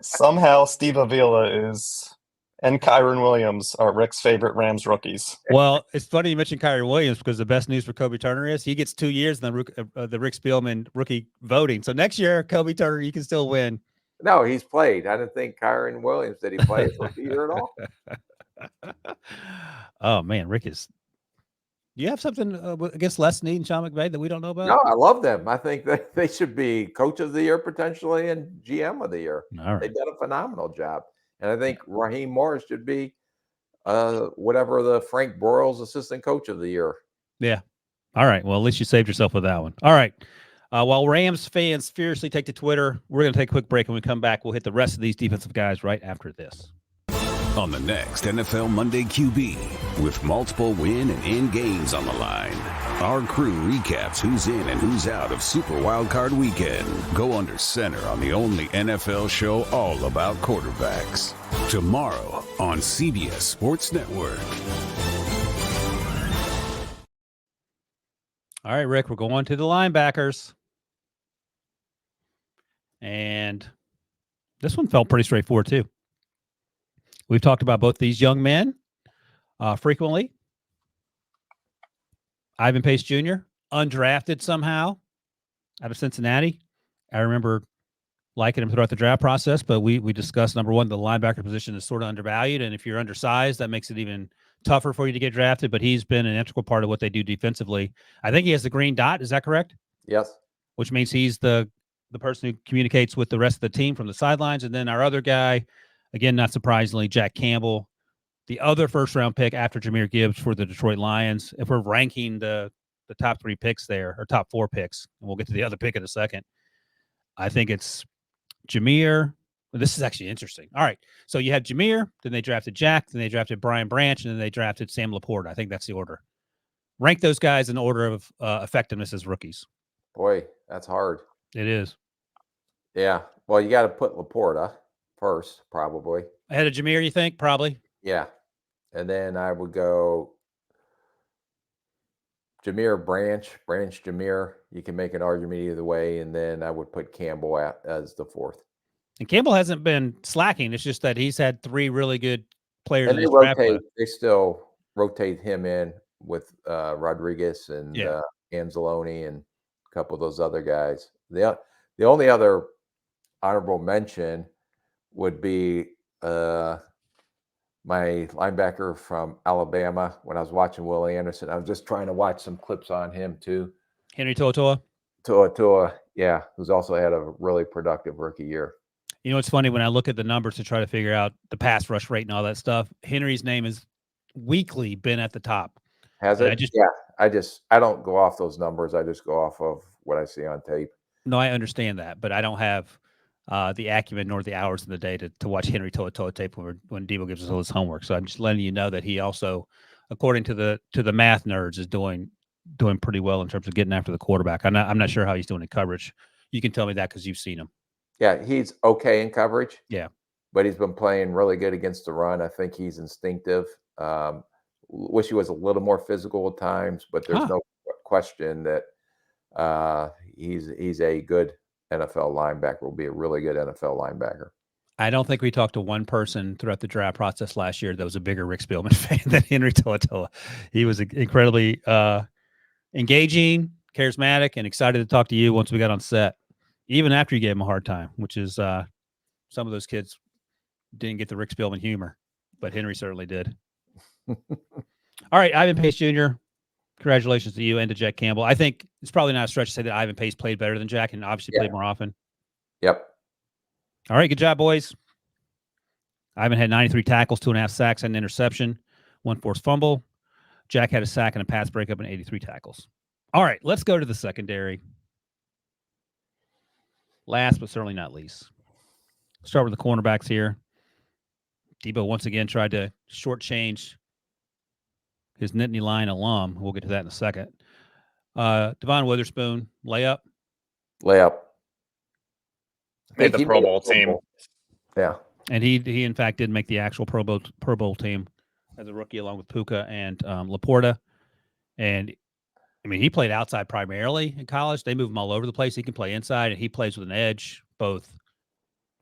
Somehow Steve Avila and Kyron Williams are Rick's favorite Rams rookies. Well, it's funny you mentioned Kyron Williams because the best news for Kobe Turner is he gets 2 years in the Rick Spielman rookie voting. So next year, Kobe Turner, you can still win. No, he's played. I didn't think Kyron Williams, did he play his rookie year at all? Oh, man, Rick is. Do you have something against Les Snead and Sean McVay that we don't know about? No, I love them. I think that they should be coach of the year potentially and GM of the year. All right. They've done a phenomenal job. And I think Raheem Morris should be whatever the Frank Broyles assistant coach of the year. Yeah. All right. Well, at least you saved yourself with that one. All right. While Rams fans fiercely take to Twitter, we're going to take a quick break. When we come back, we'll hit the rest of these defensive guys right after this. on the next NFL Monday QB. With multiple win and in games on the line, our crew recaps who's in and who's out of Super Wildcard Weekend. Go under center on the only NFL show all about quarterbacks. Tomorrow on CBS Sports Network. All right, Rick, we're going to the linebackers. And this one felt pretty straightforward, too. We've talked about both these young men frequently. Ivan Pace Jr., undrafted somehow out of Cincinnati. I remember liking him throughout the draft process, but we discussed, number one, the linebacker position is sort of undervalued. And if you're undersized, that makes it even tougher for you to get drafted. But he's been an integral part of what they do defensively. I think he has the green dot. Is that correct? Yes. Which means he's the person who communicates with the rest of the team from the sidelines. And then our other guy, again, not surprisingly, Jack Campbell, the other first-round pick after Jahmyr Gibbs for the Detroit Lions. If we're ranking the top 3 picks there, or top 4 picks, and we'll get to the other pick in a second, I think it's Jahmyr. Well, this is actually interesting. All right. So you have Jahmyr, then they drafted Jack, then they drafted Brian Branch, and then they drafted Sam Laporta. I think that's the order. Rank those guys in order of effectiveness as rookies. Boy, that's hard. It is. Yeah. Well, you got to put Laporta first, probably. Ahead of Jahmyr, you think? Probably. Yeah. And then I would go Jahmyr, Branch, Jahmyr. You can make an argument either way. And then I would put Campbell as the 4th. And Campbell hasn't been slacking. It's just that he's had 3 really good players. And they still rotate him in with Rodriguez and Anzalone and a couple of those other guys. The only other honorable mention would be my linebacker from Alabama. When I was watching Willie Anderson, I was just trying to watch some clips on him too. Henry To'oto'o? To'oto'o, yeah, who's also had a really productive rookie year. You know, it's funny when I look at the numbers to try to figure out the pass rush rate and all that stuff. Henry's name has weekly been at the top. Has it? I don't go off those numbers. I just go off of what I see on tape. No, I understand that, but I don't have the acumen nor the hours in the day to watch Henry To'oto'o tape when Debo gives us all his homework. So I'm just letting you know that he also, according to the math nerds, is doing pretty well in terms of getting after the quarterback. I'm not sure how he's doing in coverage. You can tell me that because you've seen him. Yeah, he's okay in coverage. Yeah. But he's been playing really good against the run. I think he's instinctive. Wish he was a little more physical at times, but there's no question that he's a good NFL linebacker, will be a really good NFL linebacker. I don't think we talked to one person throughout the draft process last year that was a bigger Rick Spielman fan than Henry To'oto'o. He was incredibly engaging, charismatic, and excited to talk to you once we got on set, even after you gave him a hard time, which is some of those kids didn't get the Rick Spielman humor, but Henry certainly did. All right, Ivan Pace Jr., congratulations to you and to Jack Campbell. I think it's probably not a stretch to say that Ivan Pace played better than Jack and obviously played more often. Yep. All right, good job, boys. Ivan had 93 tackles, 2.5 sacks, and an interception, 1 forced fumble. Jack had a sack and a pass breakup and 83 tackles. All right, let's go to the secondary. Last but certainly not least. Start with the cornerbacks here. Debo once again tried to shortchange his Nittany Lion alum. We'll get to that in a second. Devon Witherspoon, layup. Made the Pro Bowl team. Yeah. And he in fact did make the actual Pro Bowl team as a rookie along with Puka and Laporta. And I mean, he played outside primarily in college. They move him all over the place. He can play inside, and he plays with an edge, both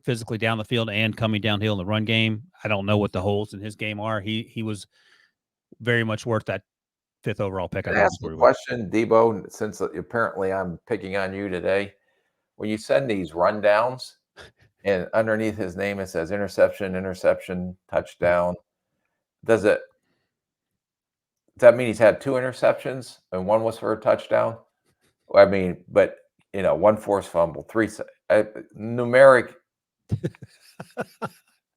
physically down the field and coming downhill in the run game. I don't know what the holes in his game are. He was very much worth that 5th overall pick. I ask a question, Debo, since apparently I'm picking on you today. When you send these rundowns and underneath his name it says interception, touchdown, does that mean he's had 2 interceptions and 1 was for a touchdown? I mean, but 1 forced fumble, 3 numeric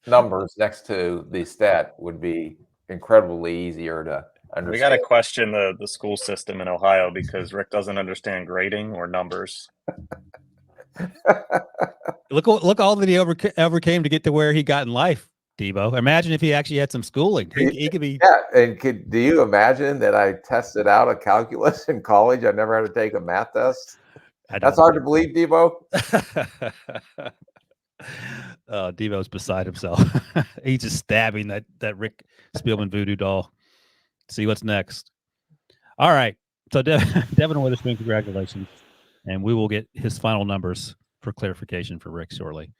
numbers next to the stat would be incredibly easier to understand. We got to question the school system in Ohio because Rick doesn't understand grading or numbers. Look all that he overcame to get to where he got in life. Debo. Imagine if he actually had some schooling. He could be. Yeah, and do you imagine that I tested out a calculus in college? I never had to take a math test. That's hard to believe, Debo. Devo's beside himself. He's just stabbing that Rick Spielman voodoo doll. See what's next. All right. So Devin Witherspoon, congratulations. And we will get his final numbers for clarification for Rick shortly.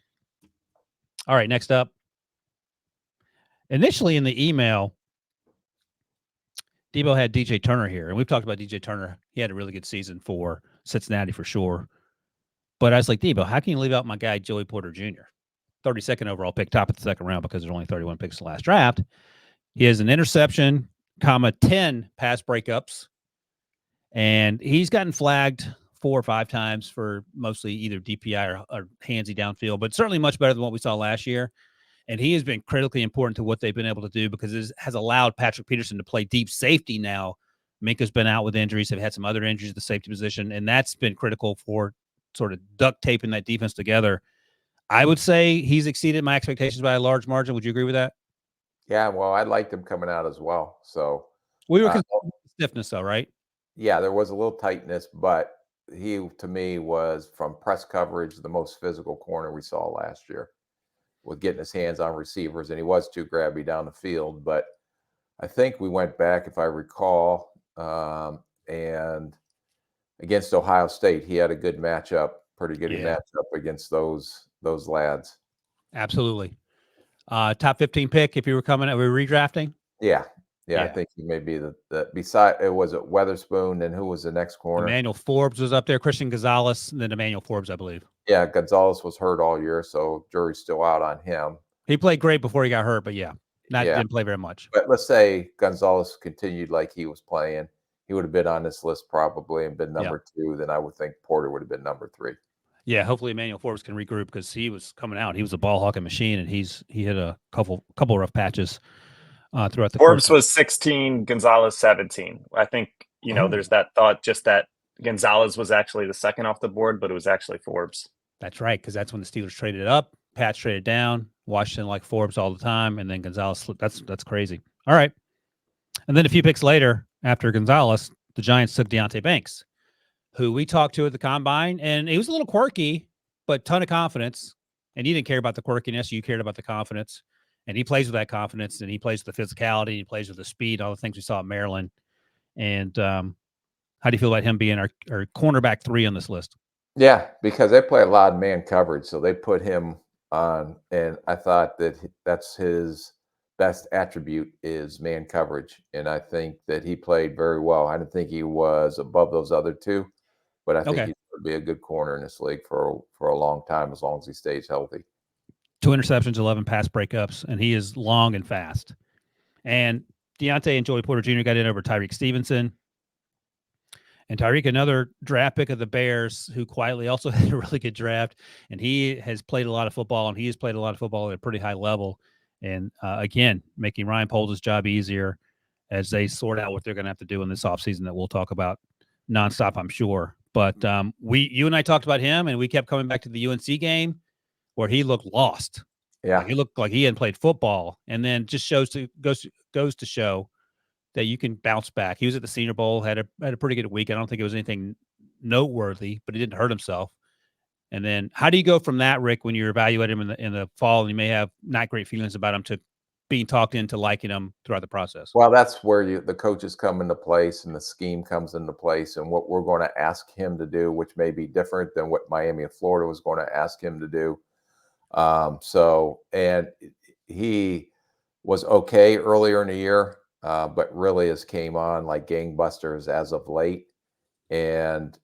All right, next up. Initially in the email, Debo had DJ Turner here, and we've talked about DJ Turner. He had a really good season for Cincinnati for sure. But I was like, Debo, how can you leave out my guy Joey Porter Jr.? 32nd overall pick, top of the second round, because there's only 31 picks in the last draft. He has an interception, 10 pass breakups, and he's gotten flagged 4 or 5 times for mostly either DPI or handsy downfield, but certainly much better than what we saw last year. And he has been critically important to what they've been able to do because it has allowed Patrick Peterson to play deep safety now. Minka's been out with injuries. They've had some other injuries at the safety position, and that's been critical for sort of duct taping that defense together. I would say he's exceeded my expectations by a large margin. Would you agree with that? Yeah, well, I liked him coming out as well. So we were concerned with stiffness, though, right? Yeah, there was a little tightness, but he, to me, was from press coverage the most physical corner we saw last year, with getting his hands on receivers, and he was too grabby down the field. But I think we went back, if I recall, and against Ohio State, he had a good matchup, pretty good matchup against those lads. Absolutely. Top 15 pick if you were coming out, we were redrafting. Yeah, I think he may be the beside it was at Witherspoon, and who was the next corner? Emmanuel Forbes was up there, Christian Gonzalez, and then Emmanuel Forbes, I believe. Yeah, Gonzalez was hurt all year, so jury's still out on him. He played great before he got hurt, but didn't play very much. But let's say Gonzalez continued like he was playing, he would have been on this list probably and been number 2. Then I would think Porter would have been number 3. Yeah, hopefully Emmanuel Forbes can regroup because he was coming out. He was a ball hawking machine, and he hit a couple rough patches throughout the Forbes course. was 16, Gonzalez 17. I think there's that thought just that Gonzalez was actually the second off the board, but it was actually Forbes. That's right, because that's when the Steelers traded it up. Pats traded down. Washington like Forbes all the time, and then Gonzalez slipped. That's crazy. All right, and then a few picks later, after Gonzalez, the Giants took Deonte Banks, who we talked to at the combine, and he was a little quirky, but ton of confidence. And you didn't care about the quirkiness; you cared about the confidence. And he plays with that confidence, and he plays with the physicality, he plays with the speed, all the things we saw at Maryland. And how do you feel about him being our cornerback 3 on this list? Yeah, because they play a lot of man coverage, so they put him on, and I thought that that's his best attribute is man coverage, and I think that he played very well. I didn't think he was above those other 2, but I think he's going to be a good corner in this league for a long time as long as he stays healthy. 2 interceptions, 11 pass breakups, and he is long and fast. And Deonte and Joey Porter Jr. got in over Tyreek Stevenson. And Tyreek, another draft pick of the Bears, who quietly also had a really good draft. And he has played a lot of football, and he has played a lot of football at a pretty high level. And, again, making Ryan Poles' job easier as they sort out what they're going to have to do in this offseason that we'll talk about nonstop, I'm sure. But you and I talked about him, and we kept coming back to the UNC game, where he looked lost. Yeah, he looked like he hadn't played football, and then just goes to show that you can bounce back. He was at the Senior Bowl, had a pretty good week. I don't think it was anything noteworthy, but he didn't hurt himself. And then, how do you go from that, Rick, when you evaluate him in the fall, and you may have not great feelings about him, to being talked into liking him throughout the process? Well, that's where the coaches come into place, and the scheme comes into place, and what we're going to ask him to do, which may be different than what Miami and Florida was going to ask him to do. And he was okay earlier in the year, but really has came on like gangbusters as of late. And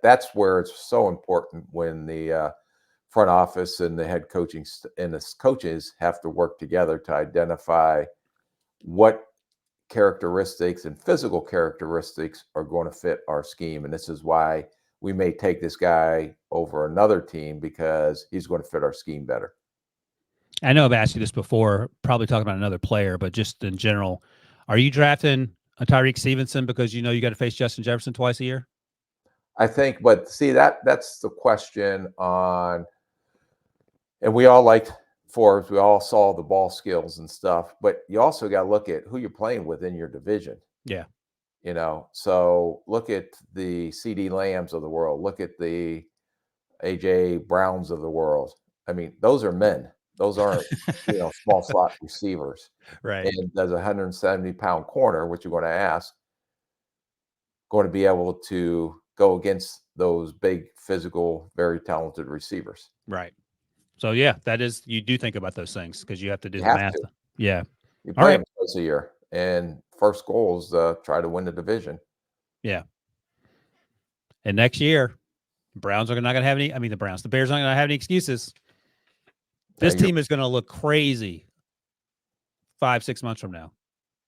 that's where it's so important when the front office and the head coaching and the coaches have to work together to identify what characteristics and physical characteristics are going to fit our scheme. And this is why we may take this guy over another team, because he's going to fit our scheme better. I know I've asked you this before, probably talking about another player, but just in general, are you drafting a Tyreek Stevenson because you got to face Justin Jefferson twice a year? I think, but see, that's the question on, and we all liked Forbes, we all saw the ball skills and stuff, but you also got to look at who you're playing with in your division. Yeah. So look at the CD Lambs of the world. Look at the AJ Browns of the world. I mean, those are men. Those aren't, small slot receivers. Right. And does a 170-pound corner, which you're going to ask, going to be able to go against those big, physical, very talented receivers? Right. So yeah, that is, you do think about those things because you have to do You the have math. to. Yeah. You All play right. them twice a year, and first goal is try to win the division. Yeah. And next year, Browns are not going to have any. I mean, the Bears aren't going to have any excuses. This team is going to look crazy 5-6 months from now.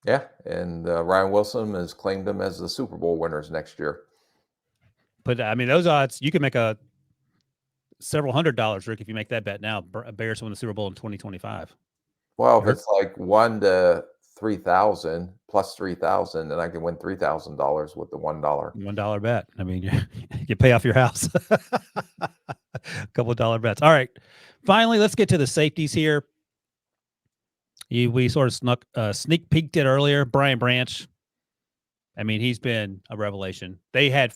Yeah, and Ryan Wilson has claimed them as the Super Bowl winners next year. But I mean, those odds, you can make several $100s, Rick, if you make that bet now. Bears win the Super Bowl in 2025. Well, if it's like 1 to 3,000 plus 3,000, then I can win $3,000 with the $1. $1 bet. I mean, you pay off your house. A couple of dollar bets. All right. Finally, let's get to the safeties here. We sort of sneak peeked it earlier. Brian Branch. I mean, he's been a revelation. They had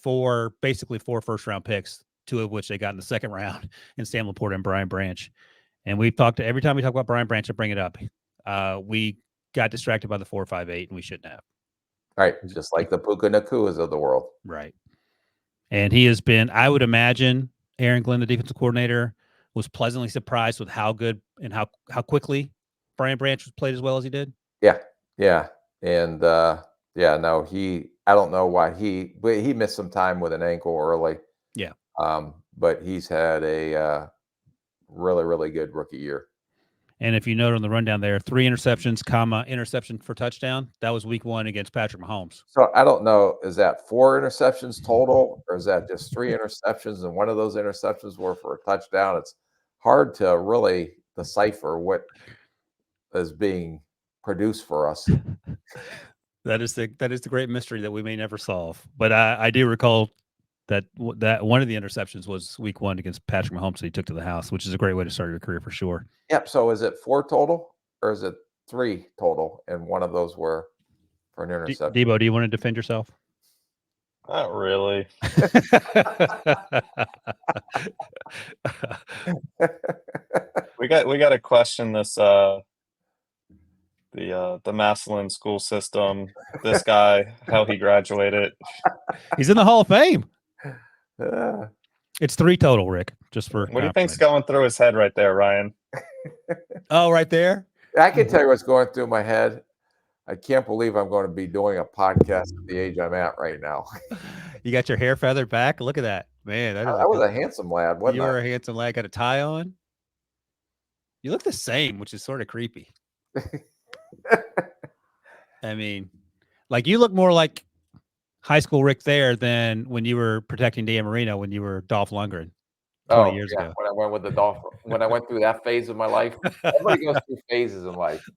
basically four first-round picks, two of which they got in the second round, in Sam Laporta and Brian Branch. And every time we talk about Brian Branch, I bring it up. We got distracted by the 4.58, and we shouldn't have. Right, just like the Puka Nakuas of the world. Right. And he has been, I would imagine, Aaron Glenn, the defensive coordinator, was pleasantly surprised with how good and how quickly Brian Branch played as well as he did. Yeah. And no, I don't know why but he missed some time with an ankle early. Yeah. But he's had a really, really good rookie year. And if you note on the rundown there, 3 interceptions, interception for touchdown. That was week 1 against Patrick Mahomes. So I don't know, is that 4 interceptions total, or is that just 3 interceptions and one of those interceptions were for a touchdown? It's hard to really decipher what is being produced for us. That is the great mystery that we may never solve. But I do recall that one of the interceptions was week 1 against Patrick Mahomes that he took to the house, which is a great way to start your career for sure. Yep. So is it 4 total or is it 3 total? And one of those were for an interception. Debo, do you want to defend yourself? Not really. We got to question this the Massillon school system. This guy, how he graduated. He's in the Hall of Fame. It's 3 total, Rick. Just for what do you think's going through his head right there, Ryan? Oh, right there. I can tell you what's going through my head. I can't believe I'm going to be doing a podcast at the age I'm at right now. You got your hair feathered back. Look at that, man. I was a handsome lad. You were a handsome lad. Got a tie on. You look the same, which is sort of creepy. I mean, like you look more like high school Rick there than when you were protecting Dan Marino when you were Dolph Lundgren 20 years ago. When I went with the Dolph, when I went through that phase of my life. Everybody goes through phases in life.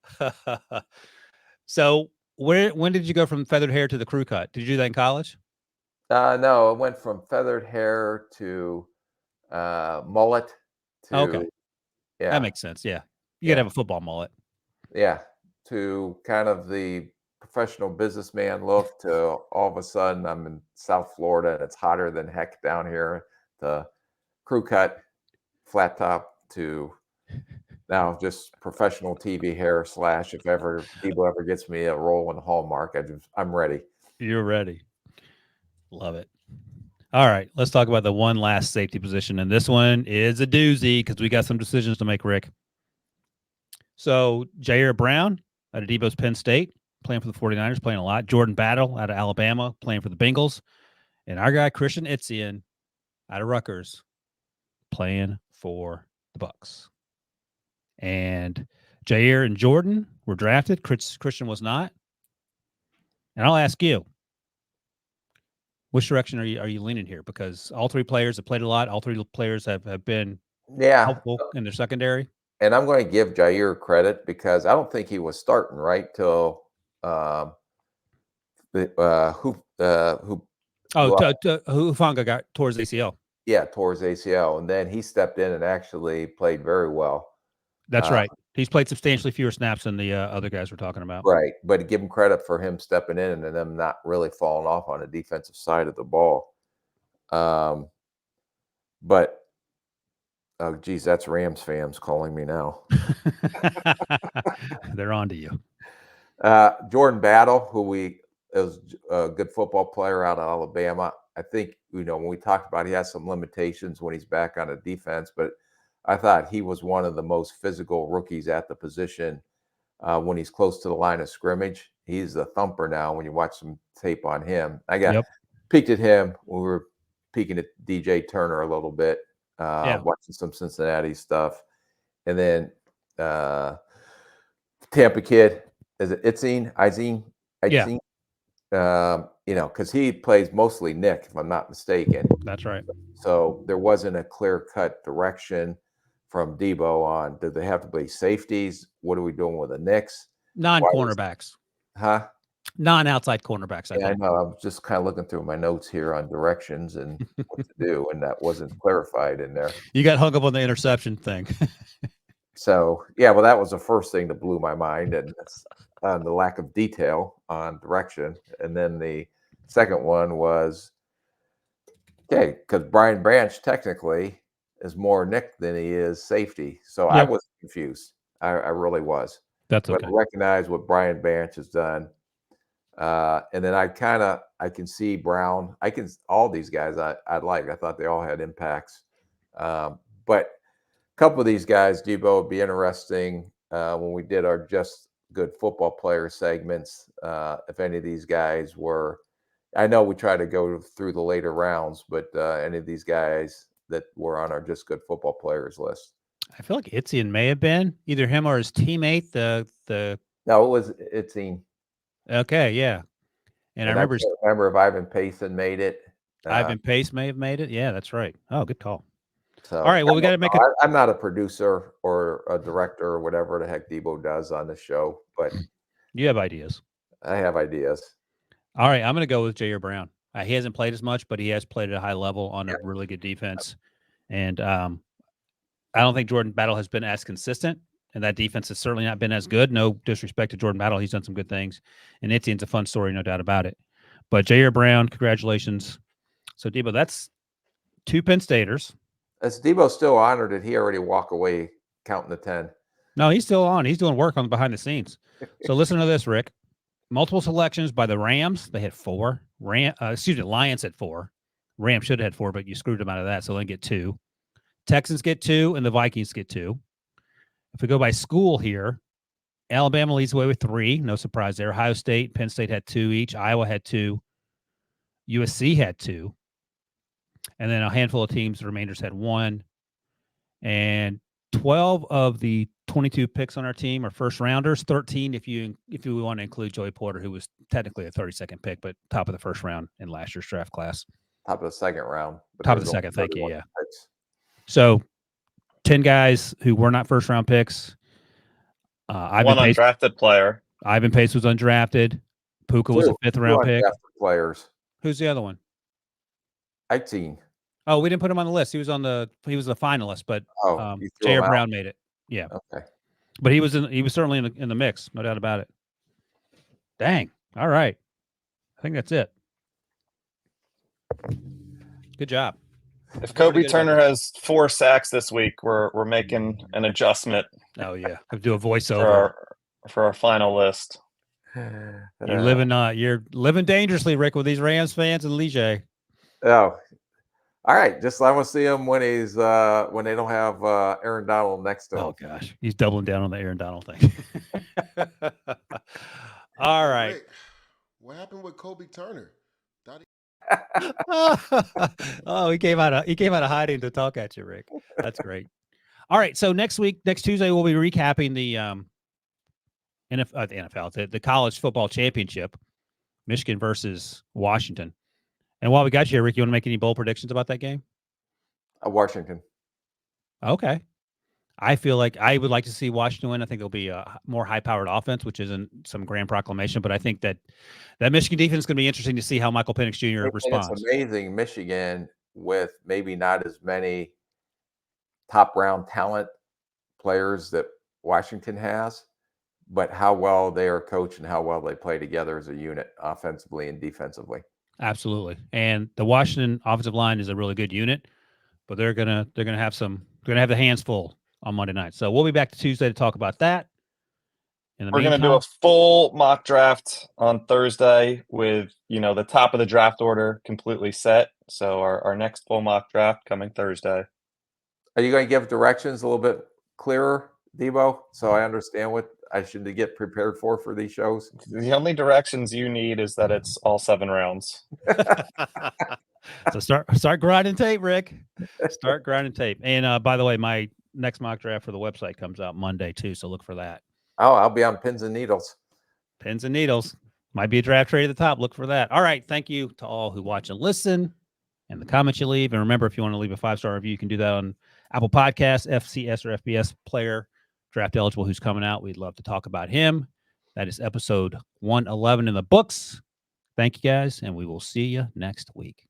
So when did you go from feathered hair to the crew cut? Did you do that in college? No, it went from feathered hair to mullet. Okay. Yeah. That makes sense. Yeah. You got to have a football mullet. Yeah. To kind of the professional businessman look to all of a sudden I'm in South Florida and it's hotter than heck down here. The crew cut, flat top to now just professional TV hair / if ever people ever gets me a role in Hallmark, I'm ready. You're ready. Love it. All right, let's talk about the one last safety position. And this one is a doozy because we got some decisions to make, Rick. So Jair Brown out of Debo's Penn State, playing for the 49ers, playing a lot. Jordan Battle out of Alabama, playing for the Bengals. And our guy, Christian Itzian out of Rutgers, playing for the Bucs. And Jair and Jordan were drafted. Christian was not. And I'll ask you, which direction are you leaning here? Because all 3 players have played a lot. All 3 players have been helpful in their secondary. And I'm going to give Jair credit because I don't think he was starting right till Hufanga got towards ACL. Yeah, towards ACL, and then he stepped in and actually played very well. That's right. He's played substantially fewer snaps than the other guys we're talking about. Right, but give him credit for him stepping in and them not really falling off on the defensive side of the ball. But oh, geez, that's Rams fans calling me now. They're on to you. Jordan Battle, who is a good football player out of Alabama. I think, when we talked about, he has some limitations when he's back on a defense, but I thought he was one of the most physical rookies at the position when he's close to the line of scrimmage. He's a thumper now when you watch some tape on him. I got peeked at him when we were peeking at DJ Turner a little bit, watching some Cincinnati stuff. And then Tampa kid, is it Izine? Yeah. Because he plays mostly Nick, if I'm not mistaken. That's right. So there wasn't a clear-cut direction from Debo on, did they have to play safeties? What are we doing with the Knicks? Non-cornerbacks. Non-outside cornerbacks, I think. I know. I'm just kind of looking through my notes here on directions and what to do, and that wasn't clarified in there. You got hung up on the interception thing. So, well, that was the first thing that blew my mind, and that's the lack of detail on direction. And then the second one was, because Brian Branch technically is more Nick than he is safety. So I was confused. I really was. That's okay. But I recognize what Brian Branch has done. And then I can see Brown. All these guys I like. I thought they all had impacts. But a couple of these guys, Debo, would be interesting when we did our Just Good Football Player segments. If any of these guys were, I know we try to go through the later rounds, but any of these guys that were on our Just Good Football Players list. I feel like Etienne may have been either him or his teammate. No, it was Etienne. Okay, yeah. And I remember if Ivan Payson made it. Ivan Pace may have made it. Yeah, that's right. Oh, good call. So, all right, well, we got to make it. I'm not a producer or a director or whatever the heck Debo does on the show, but you have ideas. I have ideas. All right, I'm going to go with Jair Brown. He hasn't played as much, but he has played at a high level on a really good defense. And I don't think Jordan Battle has been as consistent, and that defense has certainly not been as good. No disrespect to Jordan Battle. He's done some good things. And Etienne's a fun story, no doubt about it. But Jair Brown, congratulations. So, Debo, that's 2 Penn Staters. Is Debo still on, or did he already walk away counting to 10? No, he's still on. He's doing work on behind the scenes. So listen to this, Rick. Multiple selections by the Rams. They had 4. Lions had 4. Rams should have had 4, but you screwed them out of that, so they get 2. Texans get 2, and the Vikings get 2. If we go by school here, Alabama leads the way with 3. No surprise there. Ohio State, Penn State had 2 each. Iowa had 2. USC had 2. And then a handful of teams, the remainders had 1. And 12 of the 22 picks on our team are first rounders. 13 if you want to include Joey Porter, who was technically a 32nd pick, but top of the first round in last year's draft class. Top of the second round. Top of the second, thank you, yeah. So 10 guys who were not first round picks. One undrafted player. Ivan Pace was undrafted. Puka was a 5th round pick. Players. Who's the other one? Etienne. Oh, we didn't put him on the list. He was the finalist, but Jair Brown made it. Yeah. Okay. But he was certainly in the mix, no doubt about it. Dang. All right. I think that's it. Good job. If Kobe Turner has 4 sacks this week, we're making an adjustment. Oh yeah. Have to do a voiceover for our final list. You're living dangerously, Rick, with these Rams fans and Lige. Oh, all right. Just I want to see him when he's when they don't have Aaron Donald next to him. Oh gosh, he's doubling down on the Aaron Donald thing. All right. Wait, what happened with Kobe Turner? Oh, he came out of hiding to talk at you, Rick. That's great. All right. So next Tuesday, we'll be recapping the NFL, the college football championship, Michigan versus Washington. And while we got you here, Rick, you want to make any bold predictions about that game? Washington. Okay. I feel like I would like to see Washington win. I think there'll be a more high-powered offense, which isn't some grand proclamation, but I think that Michigan defense is going to be interesting to see how Michael Penix Jr. responds. It's amazing Michigan with maybe not as many top-round talent players that Washington has, but how well they are coached and how well they play together as a unit, offensively and defensively. Absolutely. And the Washington offensive line is a really good unit, but they're gonna have the hands full on Monday night. So we'll be back to Tuesday to talk about that. In the We're going to do meantime, a full mock draft on Thursday with, the top of the draft order completely set. So our next full mock draft coming Thursday. Are you going to give directions a little bit clearer, Debo, so I understand what I should get prepared for these shows? The only directions you need is that it's all 7 rounds. so start grinding tape, Rick. Start grinding tape. And by the way, my next mock draft for the website comes out Monday too, so look for that. Oh, I'll be on pins and needles. Pins and needles. Might be a draft trade at the top. Look for that. All right. Thank you to all who watch and listen and the comments you leave. And remember, if you want to leave a 5-star review, you can do that on Apple Podcasts, FCS or FBS player, draft eligible, who's coming out. We'd love to talk about him. That is episode 111 in the books. Thank you guys, and we will see you next week.